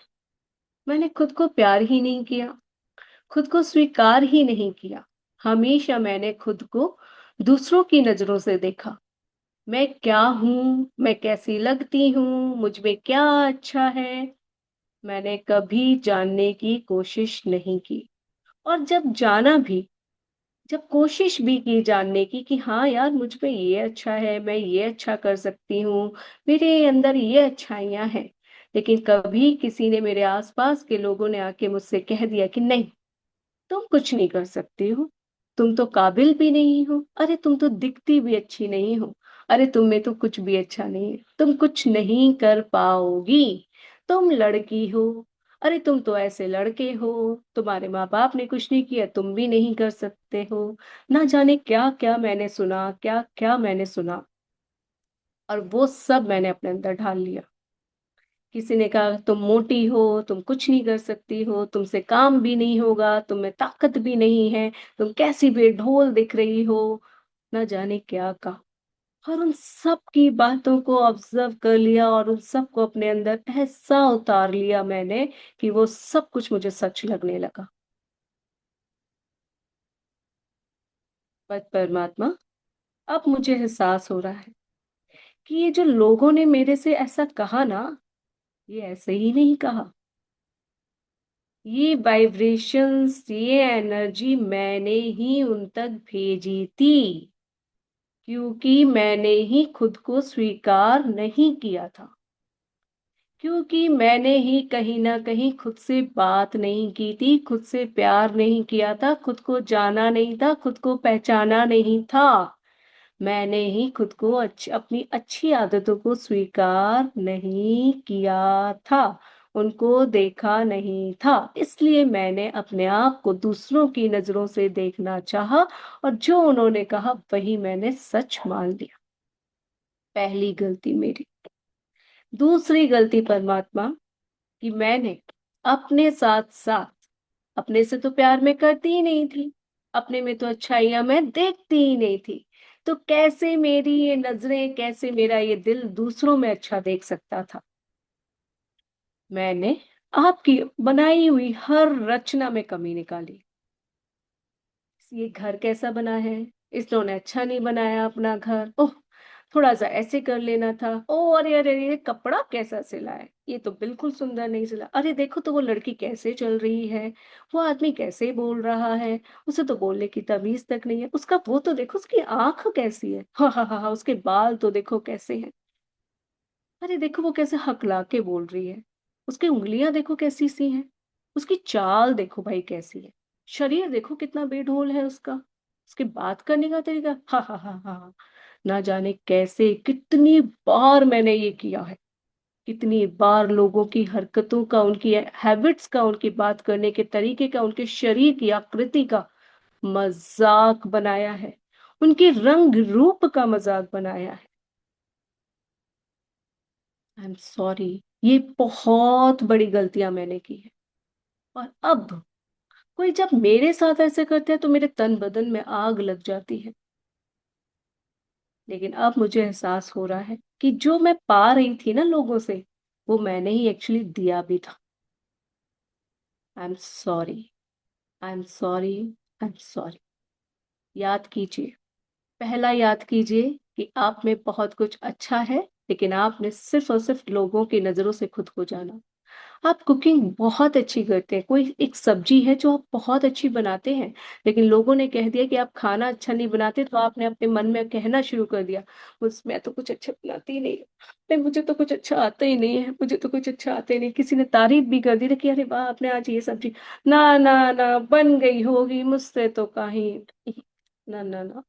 मैंने खुद को प्यार ही नहीं किया, खुद को स्वीकार ही नहीं किया। हमेशा मैंने खुद को दूसरों की नजरों से देखा। मैं क्या हूं, मैं कैसी लगती हूँ, मुझ में क्या अच्छा है, मैंने कभी जानने की कोशिश नहीं की। और जब जाना भी, जब कोशिश भी की जानने की कि हाँ यार, मुझ में ये अच्छा है, मैं ये अच्छा कर सकती हूँ, मेरे अंदर ये अच्छाइयां हैं, लेकिन कभी किसी ने, मेरे आसपास के लोगों ने आके मुझसे कह दिया कि नहीं, तुम कुछ नहीं कर सकती हो, तुम तो काबिल भी नहीं हो, अरे तुम तो दिखती भी अच्छी नहीं हो, अरे तुम में तो कुछ भी अच्छा नहीं है, तुम कुछ नहीं कर पाओगी, तुम लड़की हो, अरे तुम तो ऐसे लड़के हो, तुम्हारे माँ बाप ने कुछ नहीं किया, तुम भी नहीं कर सकते हो। ना जाने क्या क्या मैंने सुना, क्या क्या मैंने सुना, और वो सब मैंने अपने अंदर ढाल लिया। किसी ने कहा तुम मोटी हो, तुम कुछ नहीं कर सकती हो, तुमसे काम भी नहीं होगा, तुम में ताकत भी नहीं है, तुम कैसी बेढोल दिख रही हो, न जाने क्या कहा। और उन सब की बातों को ऑब्जर्व कर लिया, और उन सब को अपने अंदर ऐसा उतार लिया मैंने कि वो सब कुछ मुझे सच लगने लगा। पर परमात्मा, अब मुझे एहसास हो रहा है कि ये जो लोगों ने मेरे से ऐसा कहा ना, ये ऐसे ही नहीं कहा। ये वाइब्रेशंस, ये एनर्जी मैंने ही उन तक भेजी थी, क्योंकि मैंने ही खुद को स्वीकार नहीं किया था, क्योंकि मैंने ही कहीं ना कहीं खुद से बात नहीं की थी, खुद से प्यार नहीं किया था, खुद को जाना नहीं था, खुद को पहचाना नहीं था। मैंने ही खुद को अपनी अच्छी आदतों को स्वीकार नहीं किया था, उनको देखा नहीं था। इसलिए मैंने अपने आप को दूसरों की नजरों से देखना चाहा, और जो उन्होंने कहा वही मैंने सच मान लिया। पहली गलती मेरी। दूसरी गलती परमात्मा, कि मैंने अपने साथ साथ अपने से तो प्यार मैं करती ही नहीं थी, अपने में तो अच्छाइयां मैं देखती ही नहीं थी। तो कैसे मेरी ये नजरें, कैसे मेरा ये दिल दूसरों में अच्छा देख सकता था? मैंने आपकी बनाई हुई हर रचना में कमी निकाली। ये घर कैसा बना है, इन्होंने अच्छा नहीं बनाया अपना घर, ओह थोड़ा सा ऐसे कर लेना था, ओ अरे अरे ये कपड़ा कैसा सिला है, ये तो बिल्कुल सुंदर नहीं सिला, अरे देखो तो वो लड़की कैसे चल रही है, वो आदमी कैसे बोल रहा है, उसे तो बोलने की तमीज तक नहीं है, उसका वो तो देखो, उसकी आंख कैसी है, हा, उसके बाल तो देखो कैसे हैं, अरे देखो वो कैसे हकला के बोल रही है, उसकी उंगलियां देखो कैसी सी हैं, उसकी चाल देखो भाई कैसी है, शरीर देखो कितना बेढोल है उसका, उसके बात करने का तरीका, हा, ना जाने कैसे कितनी बार मैंने ये किया है, कितनी बार लोगों की हरकतों का, उनकी हैबिट्स का, उनकी बात करने के तरीके का, उनके शरीर की आकृति का मजाक बनाया है, उनके रंग रूप का मजाक बनाया है। आई एम सॉरी, ये बहुत बड़ी गलतियां मैंने की है। और अब कोई जब मेरे साथ ऐसे करते हैं तो मेरे तन बदन में आग लग जाती है। लेकिन अब मुझे एहसास हो रहा है कि जो मैं पा रही थी ना लोगों से, वो मैंने ही एक्चुअली दिया भी था। आई am sorry, I am sorry, I am sorry. याद कीजिए, पहला याद कीजिए कि आप में बहुत कुछ अच्छा है, लेकिन आपने सिर्फ और सिर्फ लोगों की नजरों से खुद को जाना। आप कुकिंग बहुत अच्छी करते हैं, कोई एक सब्जी है जो आप बहुत अच्छी बनाते हैं, लेकिन लोगों ने कह दिया कि आप खाना अच्छा नहीं बनाते, तो आपने अपने मन में कहना शुरू कर दिया, मैं तो कुछ अच्छा बनाती ही नहीं, नहीं मुझे तो कुछ अच्छा आता ही नहीं है, मुझे तो कुछ अच्छा आता ही नहीं। किसी ने तारीफ भी कर दी ना कि अरे वाह आपने आज ये सब्जी, ना ना ना बन गई होगी मुझसे तो कहीं, ना ना ना।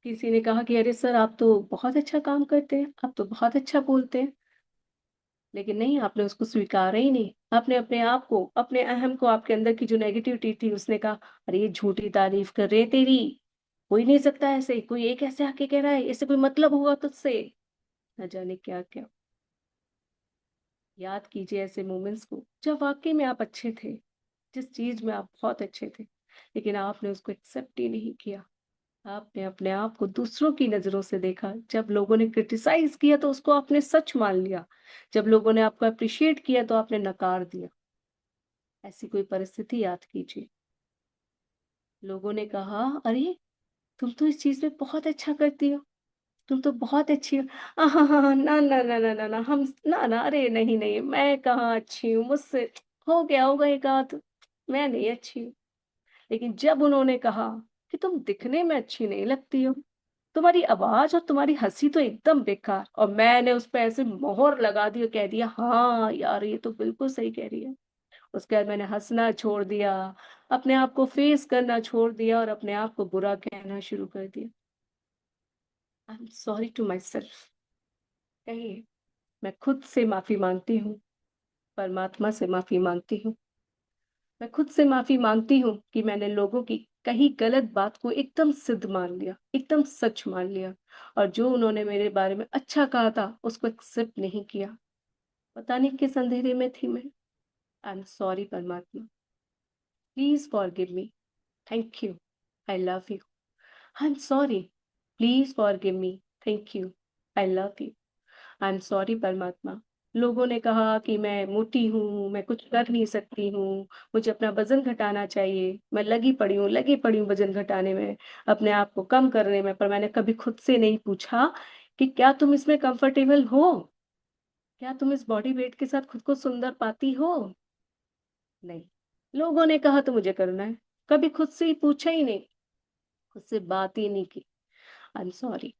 किसी ने कहा कि अरे सर आप तो बहुत अच्छा काम करते हैं, आप तो बहुत अच्छा बोलते हैं, लेकिन नहीं, आपने उसको स्वीकारा ही नहीं। आपने अपने आप को, अपने अहम को, आपके अंदर की जो नेगेटिविटी थी, उसने कहा अरे ये झूठी तारीफ कर रहे हैं तेरी, हो ही नहीं सकता ऐसे, कोई एक ऐसे आके कह रहा है, इससे कोई मतलब होगा तुझसे, न जाने क्या क्या। याद कीजिए ऐसे मोमेंट्स को जब वाकई में आप अच्छे थे, जिस चीज में आप बहुत अच्छे थे, लेकिन आपने उसको एक्सेप्ट ही नहीं किया। आपने अपने आप को दूसरों की नजरों से देखा, जब लोगों ने क्रिटिसाइज किया तो उसको आपने सच मान लिया, जब लोगों ने आपको अप्रिशिएट किया तो आपने नकार दिया। ऐसी कोई परिस्थिति याद कीजिए, लोगों ने कहा अरे तुम तो इस चीज में बहुत अच्छा करती हो, तुम तो बहुत अच्छी हो, हाँ, ना ना ना ना ना ना हम ना ना, अरे नहीं नहीं मैं कहाँ अच्छी हूँ, मुझसे हो गया होगा एक आध, मैं नहीं अच्छी हूँ। लेकिन जब उन्होंने कहा कि तुम दिखने में अच्छी नहीं लगती हो, तुम्हारी आवाज और तुम्हारी हंसी तो एकदम बेकार, और मैंने उस पर ऐसे मोहर लगा दी और कह दिया हाँ यार ये तो बिल्कुल सही कह रही है। उसके बाद मैंने हंसना छोड़ दिया, अपने आप को फेस करना छोड़ दिया, और अपने आप को बुरा कहना शुरू कर दिया। I am sorry to my self. कहिए, मैं खुद से माफी मांगती हूँ, परमात्मा से माफी मांगती हूँ। मैं खुद से माफी मांगती हूँ कि मैंने लोगों की कही गलत बात को एकदम सिद्ध मान लिया, एकदम सच मान लिया, और जो उन्होंने मेरे बारे में अच्छा कहा था उसको एक्सेप्ट नहीं किया। पता नहीं किस अंधेरे में थी मैं। आई एम सॉरी परमात्मा, please forgive me, thank you, I love you. I am sorry, please forgive me, thank you, I love you. I am sorry परमात्मा, लोगों ने कहा कि मैं मोटी हूँ, मैं कुछ कर नहीं सकती हूँ, मुझे अपना वजन घटाना चाहिए, मैं लगी पड़ी हूँ वजन घटाने में, अपने आप को कम करने में, पर मैंने कभी खुद से नहीं पूछा कि क्या तुम इसमें कंफर्टेबल हो, क्या तुम इस बॉडी वेट के साथ खुद को सुंदर पाती हो? नहीं, लोगों ने कहा तो मुझे करना है, कभी खुद से ही पूछा ही नहीं, खुद से बात ही नहीं की। आई am sorry,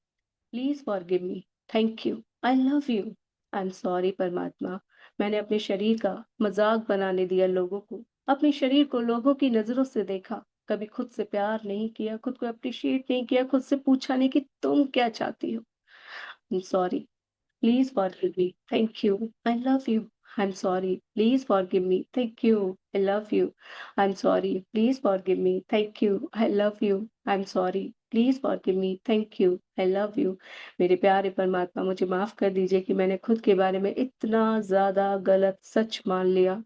please forgive me, thank you, I love you. I am sorry परमात्मा, मैंने अपने शरीर का मजाक बनाने दिया लोगों को, अपने शरीर को लोगों की नजरों से देखा, कभी खुद से प्यार नहीं किया, खुद को अप्रिशिएट नहीं किया, खुद से पूछा नहीं कि तुम क्या चाहती हो। आई am sorry, please forgive me, thank you, I love you. I'm sorry. Please forgive me. Thank you. I love you. I'm sorry. Please forgive me. Thank you. I love you. I'm sorry. Please forgive me, thank you, I love you. मेरे प्यारे परमात्मा, मुझे माफ कर दीजिए कि मैंने खुद के बारे में इतना ज्यादा गलत सच मान लिया।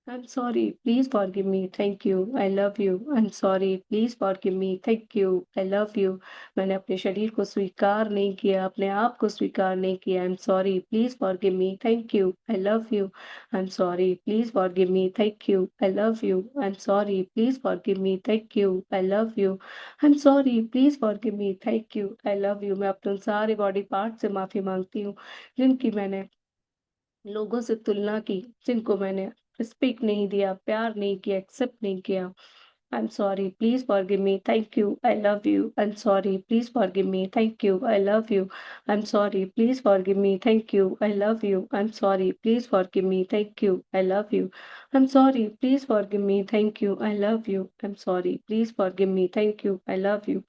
I'm sorry. Please forgive me. Thank you. I love you. I'm sorry. Please forgive me. Thank you. I love you. मैंने अपने शरीर को स्वीकार नहीं किया, अपने आप को स्वीकार नहीं किया। I'm sorry. Please forgive me. Thank you. I love you. I'm sorry. Please forgive me. Thank you. I love you. I'm sorry. Please forgive me. Thank you. I love you. I'm sorry. Please forgive me. Thank you. I love you. मैं अपने उन सारे body part से माफी मांगती हूँ जिनकी मैंने लोगों से तुलना की, जिनको मैंने रिस्पेक्ट नहीं दिया, प्यार नहीं किया, एक्सेप्ट नहीं किया। आई am sorry, please forgive me, thank you, I love you. I am sorry, please forgive me, thank you, I love you. I am sorry, please forgive me, thank you, I love you. I am sorry, please forgive me, thank you, I love you. I am sorry, please forgive me, thank you, I love you. I am sorry, please forgive me, thank you, I love you.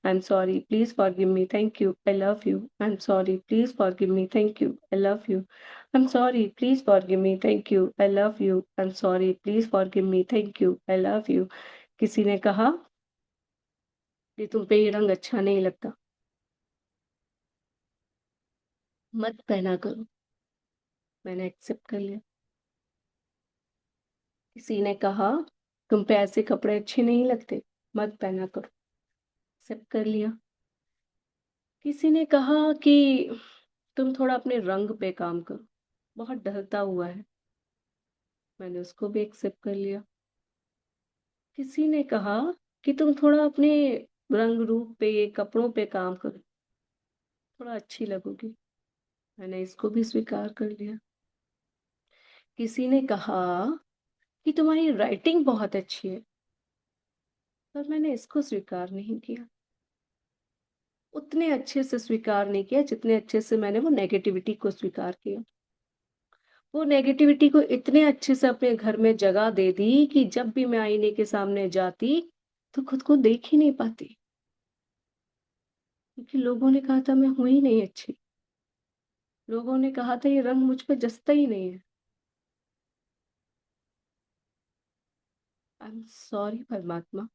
I'm sorry, please forgive me. Thank you. I love you. I'm sorry, please forgive me. Thank you. I love you. I'm sorry, please forgive me. Thank you. I love you. I'm sorry, please forgive me. Thank you. I love you. किसी ने कहा कि तुम पे ये रंग अच्छा नहीं लगता, मत पहना करो। मैंने एक्सेप्ट कर लिया। किसी ने कहा तुम पे ऐसे कपड़े अच्छे नहीं लगते, मत पहना करो। एक्सेप्ट कर लिया। किसी ने कहा कि तुम थोड़ा अपने रंग पे काम करो, बहुत ढलता हुआ है। मैंने उसको भी एक्सेप्ट कर लिया। किसी ने कहा कि तुम थोड़ा अपने रंग रूप पे, कपड़ों पे काम करो, थोड़ा अच्छी लगोगी। मैंने इसको भी स्वीकार कर लिया। किसी ने कहा कि तुम्हारी राइटिंग बहुत अच्छी है, पर मैंने इसको स्वीकार नहीं किया। उतने अच्छे से स्वीकार नहीं किया जितने अच्छे से मैंने वो नेगेटिविटी को स्वीकार किया। वो नेगेटिविटी को इतने अच्छे से अपने घर में जगह दे दी कि जब भी मैं आईने के सामने जाती तो खुद को देख ही नहीं पाती, क्योंकि लोगों ने कहा था मैं हूं ही नहीं अच्छी। लोगों ने कहा था ये रंग मुझ पे जचता ही नहीं है। आई एम सॉरी परमात्मा,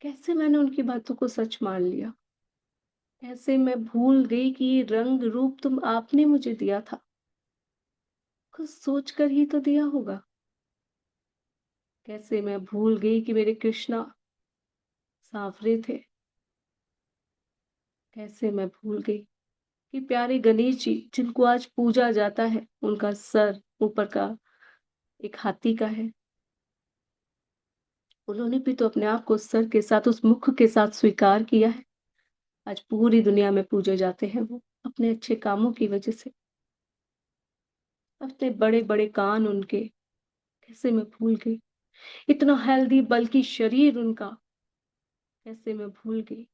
कैसे मैंने उनकी बातों को सच मान लिया। कैसे मैं भूल गई कि ये रंग रूप तुम आपने मुझे दिया था, कुछ सोच कर ही तो दिया होगा। कैसे मैं भूल गई कि मेरे कृष्णा सांवरे थे। कैसे मैं भूल गई कि प्यारे गणेश जी जिनको आज पूजा जाता है, उनका सर ऊपर का एक हाथी का है। उन्होंने भी तो अपने आप को सर के साथ, उस मुख के साथ स्वीकार किया है। आज पूरी दुनिया में पूजे जाते हैं वो अपने अच्छे कामों की वजह से। अपने बड़े बड़े कान उनके, कैसे मैं भूल गई। इतना हेल्दी बल्कि शरीर उनका, कैसे मैं भूल गई।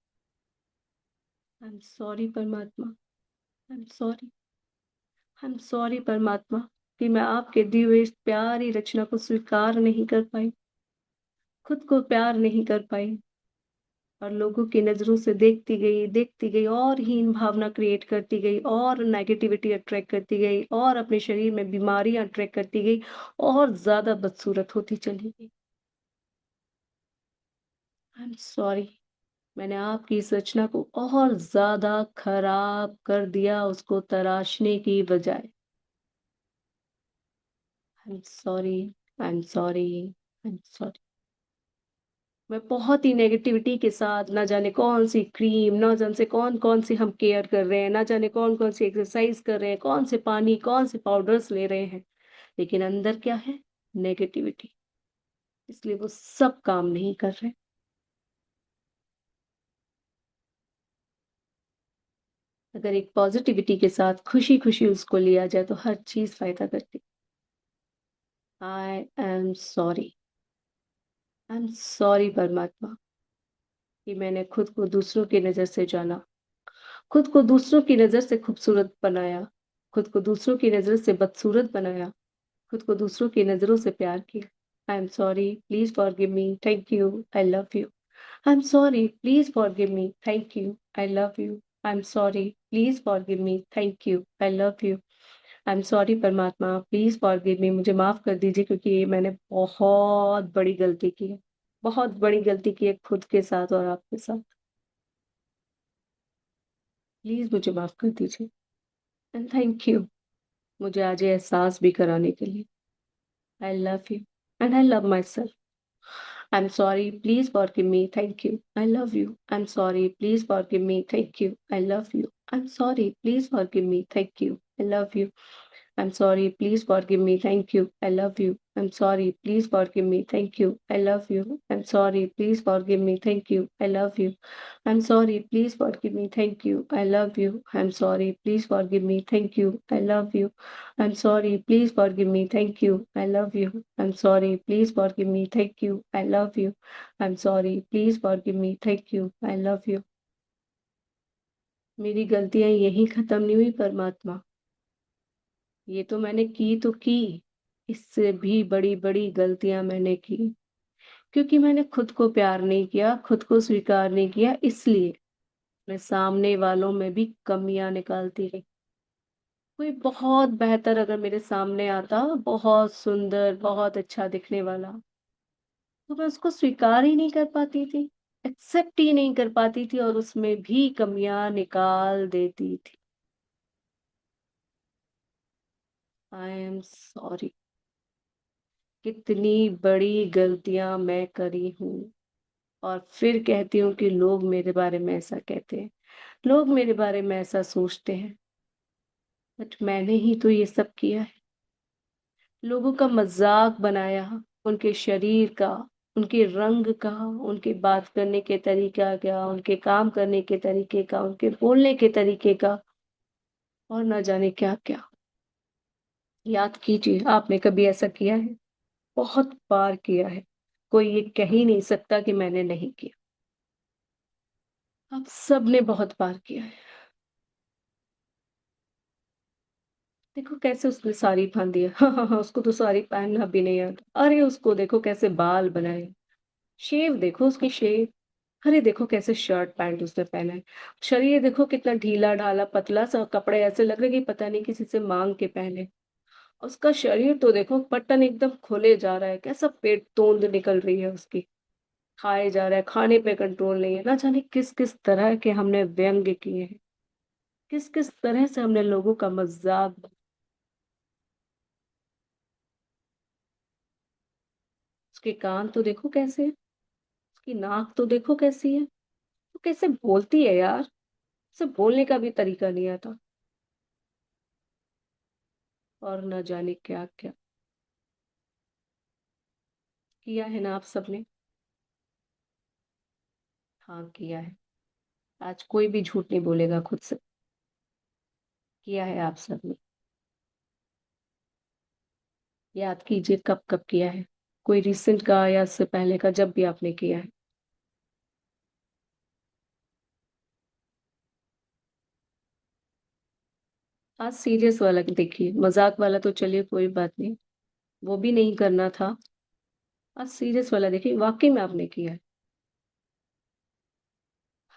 आई एम सॉरी परमात्मा, I am sorry, I am sorry परमात्मा कि मैं आपके दिए हुए इस प्यारी रचना को स्वीकार नहीं कर पाई, खुद को प्यार नहीं कर पाई, और लोगों की नजरों से देखती गई और हीन भावना क्रिएट करती गई, और नेगेटिविटी अट्रैक्ट करती गई, और अपने शरीर में बीमारियां अट्रैक्ट करती गई, और ज्यादा बदसूरत होती चली गई। आई एम सॉरी, मैंने आपकी इस रचना को और ज्यादा खराब कर दिया उसको तराशने की बजाय। आई am sorry, I am sorry, I am sorry. मैं बहुत ही नेगेटिविटी के साथ, ना जाने कौन सी क्रीम, ना जाने से कौन कौन सी हम केयर कर रहे हैं, ना जाने कौन कौन सी एक्सरसाइज कर रहे हैं, कौन से पानी, कौन से पाउडर्स ले रहे हैं, लेकिन अंदर क्या है? नेगेटिविटी। इसलिए वो सब काम नहीं कर रहे। अगर एक पॉजिटिविटी के साथ खुशी खुशी उसको लिया जाए तो हर चीज फायदा करती। आई am sorry, I am sorry परमात्मा कि मैंने खुद को दूसरों की नजर से जाना, खुद को दूसरों की नजर से खूबसूरत बनाया, खुद को दूसरों की नजर से बदसूरत बनाया, खुद को दूसरों की नजरों से प्यार किया। आई am sorry, please forgive me, thank you, I love you. I am sorry, please forgive me, thank you, I love you. I am sorry, please forgive me, thank you, I love you. I am sorry परमात्मा, please forgive me, मुझे माफ कर दीजिए, क्योंकि ये मैंने बहुत बड़ी गलती की है, बहुत बड़ी गलती की है खुद के साथ और आपके साथ। प्लीज मुझे माफ कर दीजिए। एंड थैंक यू मुझे आज ये एहसास भी कराने के लिए। आई love you and I love my self. I'm sorry, please forgive me. Thank you. I love you. I'm sorry, please forgive me. Thank you. I love you. I'm sorry, please forgive me. Thank you. I love you. I'm sorry, please forgive me. Thank you. I love you. I'm sorry, please forgive me. Thank you. I love you. I'm sorry, please forgive me. Thank you. I love you. I'm sorry, please forgive me. Thank you. I love you. I'm sorry, please forgive me. Thank you. I love you. I'm sorry, please forgive me. Thank you. I love you. I'm sorry, please forgive me. Thank you. I love you. I'm sorry, please forgive me. Thank you. I love you. मेरी गलतियां यहीं खत्म नहीं हुई परमात्मा, ये तो मैंने की तो की, इससे भी बड़ी बड़ी गलतियां मैंने की, क्योंकि मैंने खुद को प्यार नहीं किया, खुद को स्वीकार नहीं किया, इसलिए मैं सामने वालों में भी कमियां निकालती रही। कोई बहुत बेहतर अगर मेरे सामने आता, बहुत सुंदर, बहुत अच्छा दिखने वाला, तो मैं उसको स्वीकार ही नहीं कर पाती थी, एक्सेप्ट ही नहीं कर पाती थी, और उसमें भी कमियां निकाल देती थी। आई एम सॉरी। कितनी बड़ी गलतियां मैं करी हूँ, और फिर कहती हूँ कि लोग मेरे बारे में ऐसा कहते हैं, लोग मेरे बारे में ऐसा सोचते हैं, बट मैंने ही तो ये सब किया है। लोगों का मजाक बनाया, उनके शरीर का, उनके रंग का, उनके बात करने के तरीका का, उनके काम करने के तरीके का, उनके बोलने के तरीके का, और ना जाने क्या क्या। याद कीजिए, आपने कभी ऐसा किया है? बहुत बार किया है। कोई ये कह ही नहीं सकता कि मैंने नहीं किया। आप सबने बहुत बार किया है। देखो कैसे उसने साड़ी बांधी है। हाँ हाँ हाँ, उसको तो साड़ी पहनना भी नहीं आता। अरे उसको देखो कैसे बाल बनाए, शेव देखो उसकी शेव। अरे देखो कैसे शर्ट पैंट उसने पहना है। शरीर देखो कितना ढीला ढाला पतला सा, कपड़े ऐसे लग रहे कि पता नहीं किसी से मांग के पहने। उसका शरीर तो देखो, बटन एकदम खुले जा रहा है, कैसा पेट तोंद निकल रही है उसकी। खाए जा रहा है, खाने पे कंट्रोल नहीं है। ना जाने किस किस तरह के हमने व्यंग्य किए हैं, किस किस तरह से हमने लोगों का मजाक। उसके कान तो देखो कैसे हैं, उसकी नाक तो देखो कैसी है, वो कैसे बोलती है यार, उसे बोलने का भी तरीका नहीं आता। और न जाने क्या क्या किया है ना आप सबने। हाँ किया है। आज कोई भी झूठ नहीं बोलेगा खुद से। किया है आप सबने। याद कीजिए कब कब किया है, कोई रिसेंट का या इससे पहले का, जब भी आपने किया है। आज सीरियस वाला देखिए, मजाक वाला तो चलिए कोई बात नहीं, वो भी नहीं करना था। आज सीरियस वाला देखिए, वाकई में आपने किया है।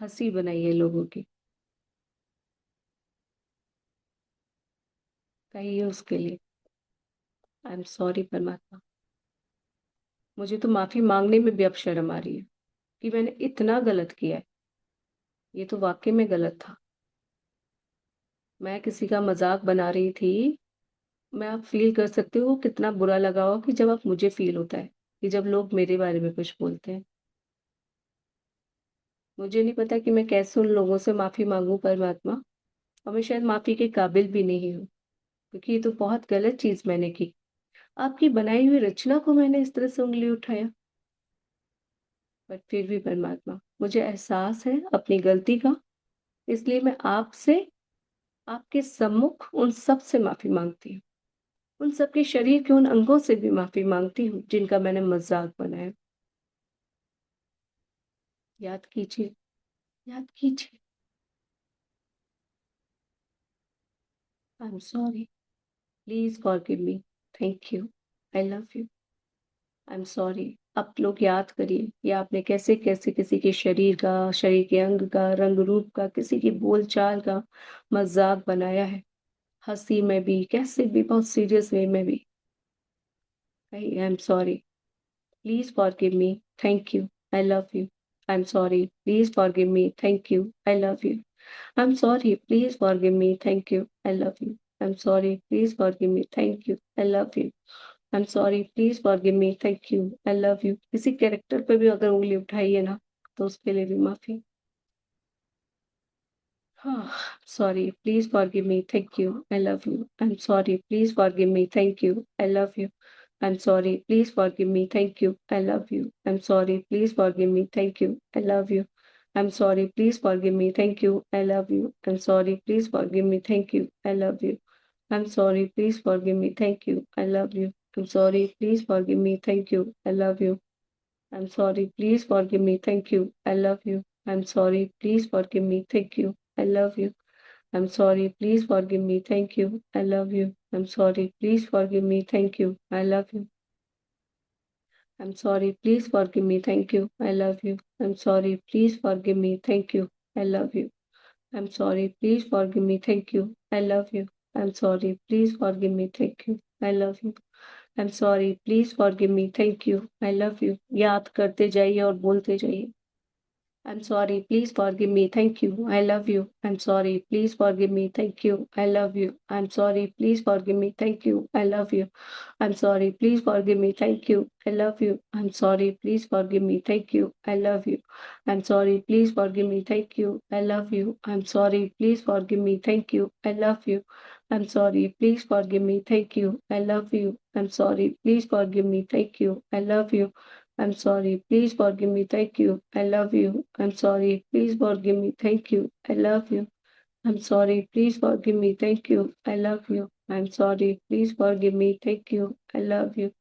हंसी बनाई है लोगों की, कहिए उसके लिए आई एम सॉरी परमात्मा। मुझे तो माफी मांगने में भी अब शर्म आ रही है कि मैंने इतना गलत किया है। ये तो वाकई में गलत था। मैं किसी का मजाक बना रही थी। मैं आप फील कर सकते हो कितना बुरा लगा हो, कि जब आप मुझे फील होता है कि जब लोग मेरे बारे में कुछ बोलते हैं। मुझे नहीं पता कि मैं कैसे उन लोगों से माफी मांगू परमात्मा, और मैं शायद माफी के काबिल भी नहीं हूँ, क्योंकि ये तो बहुत गलत चीज मैंने की। आपकी बनाई हुई रचना को मैंने इस तरह से उंगली उठाया। बट फिर भी परमात्मा, मुझे एहसास है अपनी गलती का, इसलिए मैं आपसे, आपके सम्मुख उन सब से माफी मांगती हूँ। उन सबके शरीर के उन अंगों से भी माफी मांगती हूँ जिनका मैंने मजाक बनाया। याद कीजिए, याद कीजिए। आई am sorry, please forgive me. Thank you. I love you. I am sorry. आप लोग याद करिए, ये आपने कैसे कैसे किसी के शरीर का, शरीर के अंग का, रंग रूप का, किसी की बोलचाल का मजाक बनाया है। हंसी में भी, कैसे भी, बहुत सीरियस वे में भी। आई am sorry, please forgive me, thank you, I love you. I am sorry, please forgive me, thank you, I love you. I am sorry, please forgive me, thank you, I love you. I am sorry, please forgive me, thank you, I love you. I am sorry, please forgive me, thank you, I love you. किसी character पे भी अगर उंगली उठाई है ना, तो उसके लिए भी माफी। Sorry, please forgive me. Thank you. I love you. I'm sorry. Please forgive me. Thank you. I love you. I'm sorry. Please forgive me. Thank you. I love you. I'm sorry. Please forgive me. Thank you. I love you. I'm sorry. Please forgive me. Thank you. I love you. I'm sorry. Please forgive me. Thank you. I love you. I'm sorry. Please forgive me. Thank you. I love you. I'm sorry. Please forgive me. Thank you. I love you. I'm sorry. Please forgive me. Thank you. I love you. I'm sorry. Please forgive me. Thank you. I love you. I'm sorry, please forgive me. Thank you. I love you. I'm sorry, please forgive me. Thank you. I love you. I'm sorry, please forgive me. Thank you. I love you. I'm sorry, please forgive me. Thank you. I love you. I'm sorry, please forgive me. Thank you. I love you. I'm sorry, please forgive me. Thank you. I love you. I'm sorry, please forgive me. Thank you. I love you. याद करते जाइए और बोलते जाइए। I'm sorry, please forgive me. Thank you. I love you. I'm sorry, please forgive me. Thank you. I love you. I'm sorry, please forgive me. Thank you. I love you. I'm sorry, please forgive me. Thank you. I love you. I'm sorry, please forgive me. Thank you. I love you. I'm sorry, please forgive me. Thank you. I love you. I'm sorry, please forgive me. Thank you. I love you. I'm sorry, please forgive me. Thank you. I love you. I'm sorry, please forgive me. Thank you. I love you. I'm sorry, please forgive me. Thank you. I love you. I'm sorry, please forgive me. Thank you. I love you. I'm sorry, please forgive me. Thank you. I love you. I'm sorry, please forgive me. Thank you. I love you.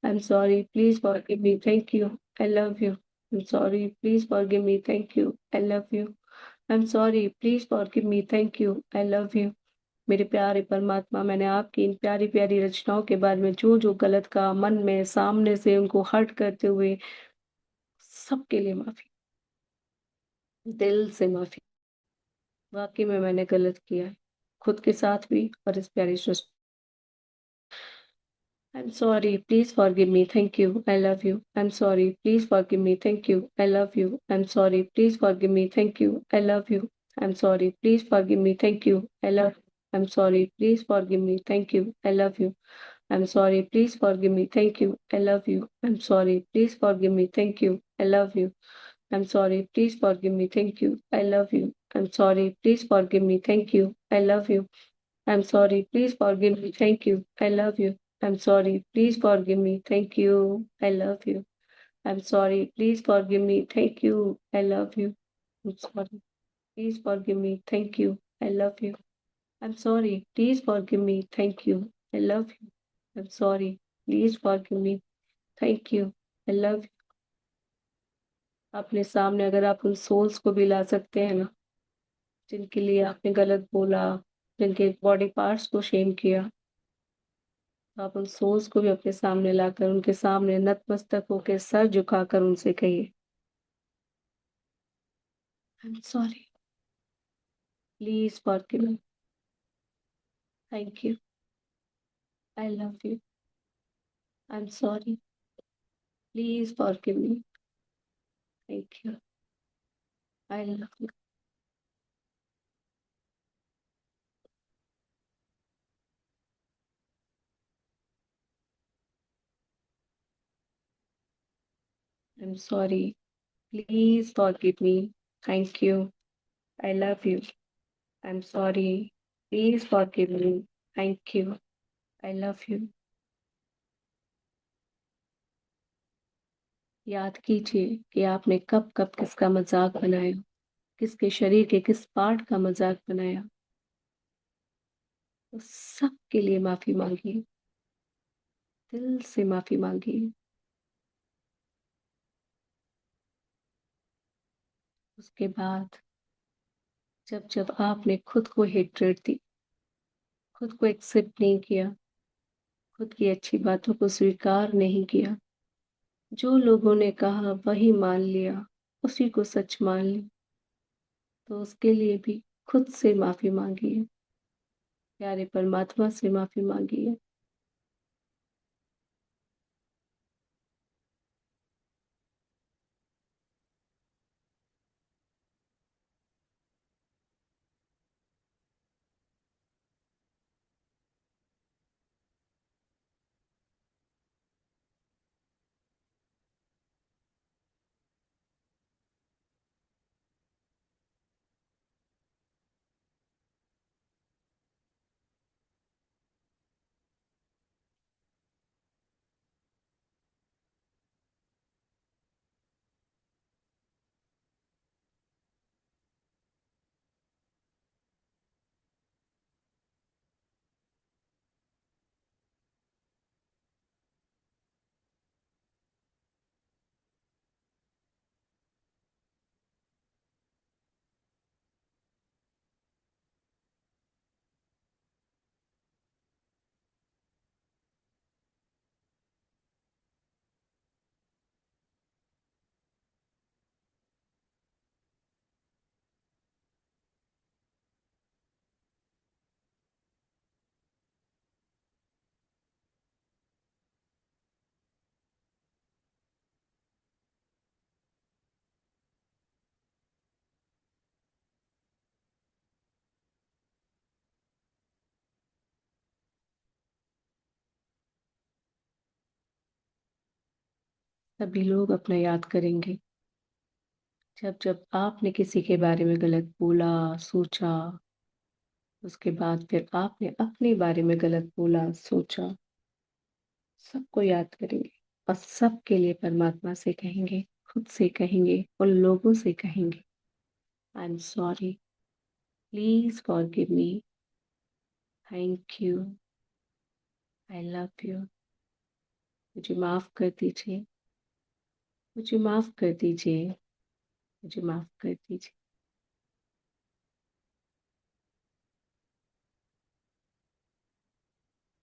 I'm sorry, please forgive me. Thank you. I love you. I'm sorry, please forgive me. Thank you. I love you. I'm sorry, please forgive me. Thank you. I love you. मेरे प्यारे परमात्मा, मैंने आपकी इन प्यारी प्यारी रचनाओं के बारे में जो जो गलत कहा, मन में सामने से उनको हर्ट करते हुए, सबके लिए माफी, दिल से माफी। वाकई में मैंने गलत किया है, खुद के साथ भी और इस प्यारी सृष्टि। I'm sorry, please forgive me. Thank you. I love you. I'm sorry, please forgive me. Thank you. I love you. I'm sorry, please forgive me. Thank you. I love you. I'm sorry, please forgive me. Thank you. I love you. I'm sorry, please forgive me. Thank you. I love you. I'm sorry, please forgive me. Thank you. I love you. I'm sorry, please forgive me. Thank you. I love you. I'm sorry, please forgive me. Thank you. I love you. I'm sorry, please forgive me. Thank you. I love you. I'm sorry, please forgive me. Thank you. I love you. I'm sorry, please forgive me. Thank you. I love you. I'm sorry, please forgive me. Thank you. I love you. I'm sorry, please forgive me. Thank you. I love you. I'm sorry, please forgive me. Thank you. I love you. I'm sorry, please forgive me. Thank you. I love you. अपने सामने अगर आप उन souls को भी ला सकते हैं ना, जिनके लिए आपने गलत बोला, जिनके बॉडी पार्ट्स को शेम किया, तो आप उन सोल्स को भी अपने सामने लाकर, उनके सामने नतमस्तक होकर, सर झुकाकर उनसे कहिए, आई am sorry, please forgive me, thank you, I love you, I am sorry, please forgive me, thank you, I love you. I am sorry, please forgive me, thank you, I love you. I am sorry, please forgive me, thank you, I love you. याद कीजिए कि आपने कब कब किसका मजाक बनाया, किसके शरीर के किस पार्ट का मजाक बनाया, तो सबके लिए माफी मांगिए, दिल से माफी मांगिए। उसके बाद जब जब आपने खुद को हेट्रेड दी, खुद को एक्सेप्ट नहीं किया, खुद की अच्छी बातों को स्वीकार नहीं किया, जो लोगों ने कहा वही मान लिया, उसी को सच मान ली, तो उसके लिए भी खुद से माफी मांगिए। प्यारे परमात्मा से माफी मांगी है। सभी लोग अपना याद करेंगे, जब जब आपने किसी के बारे में गलत बोला, सोचा, उसके बाद फिर आपने अपने बारे में गलत बोला, सोचा, सबको याद करेंगे और सबके लिए परमात्मा से कहेंगे, खुद से कहेंगे, उन लोगों से कहेंगे, आई am sorry, please forgive me, thank you, I love you, मुझे माफ कर दीजिए, मुझे माफ कर दीजिए, मुझे माफ कर दीजिए।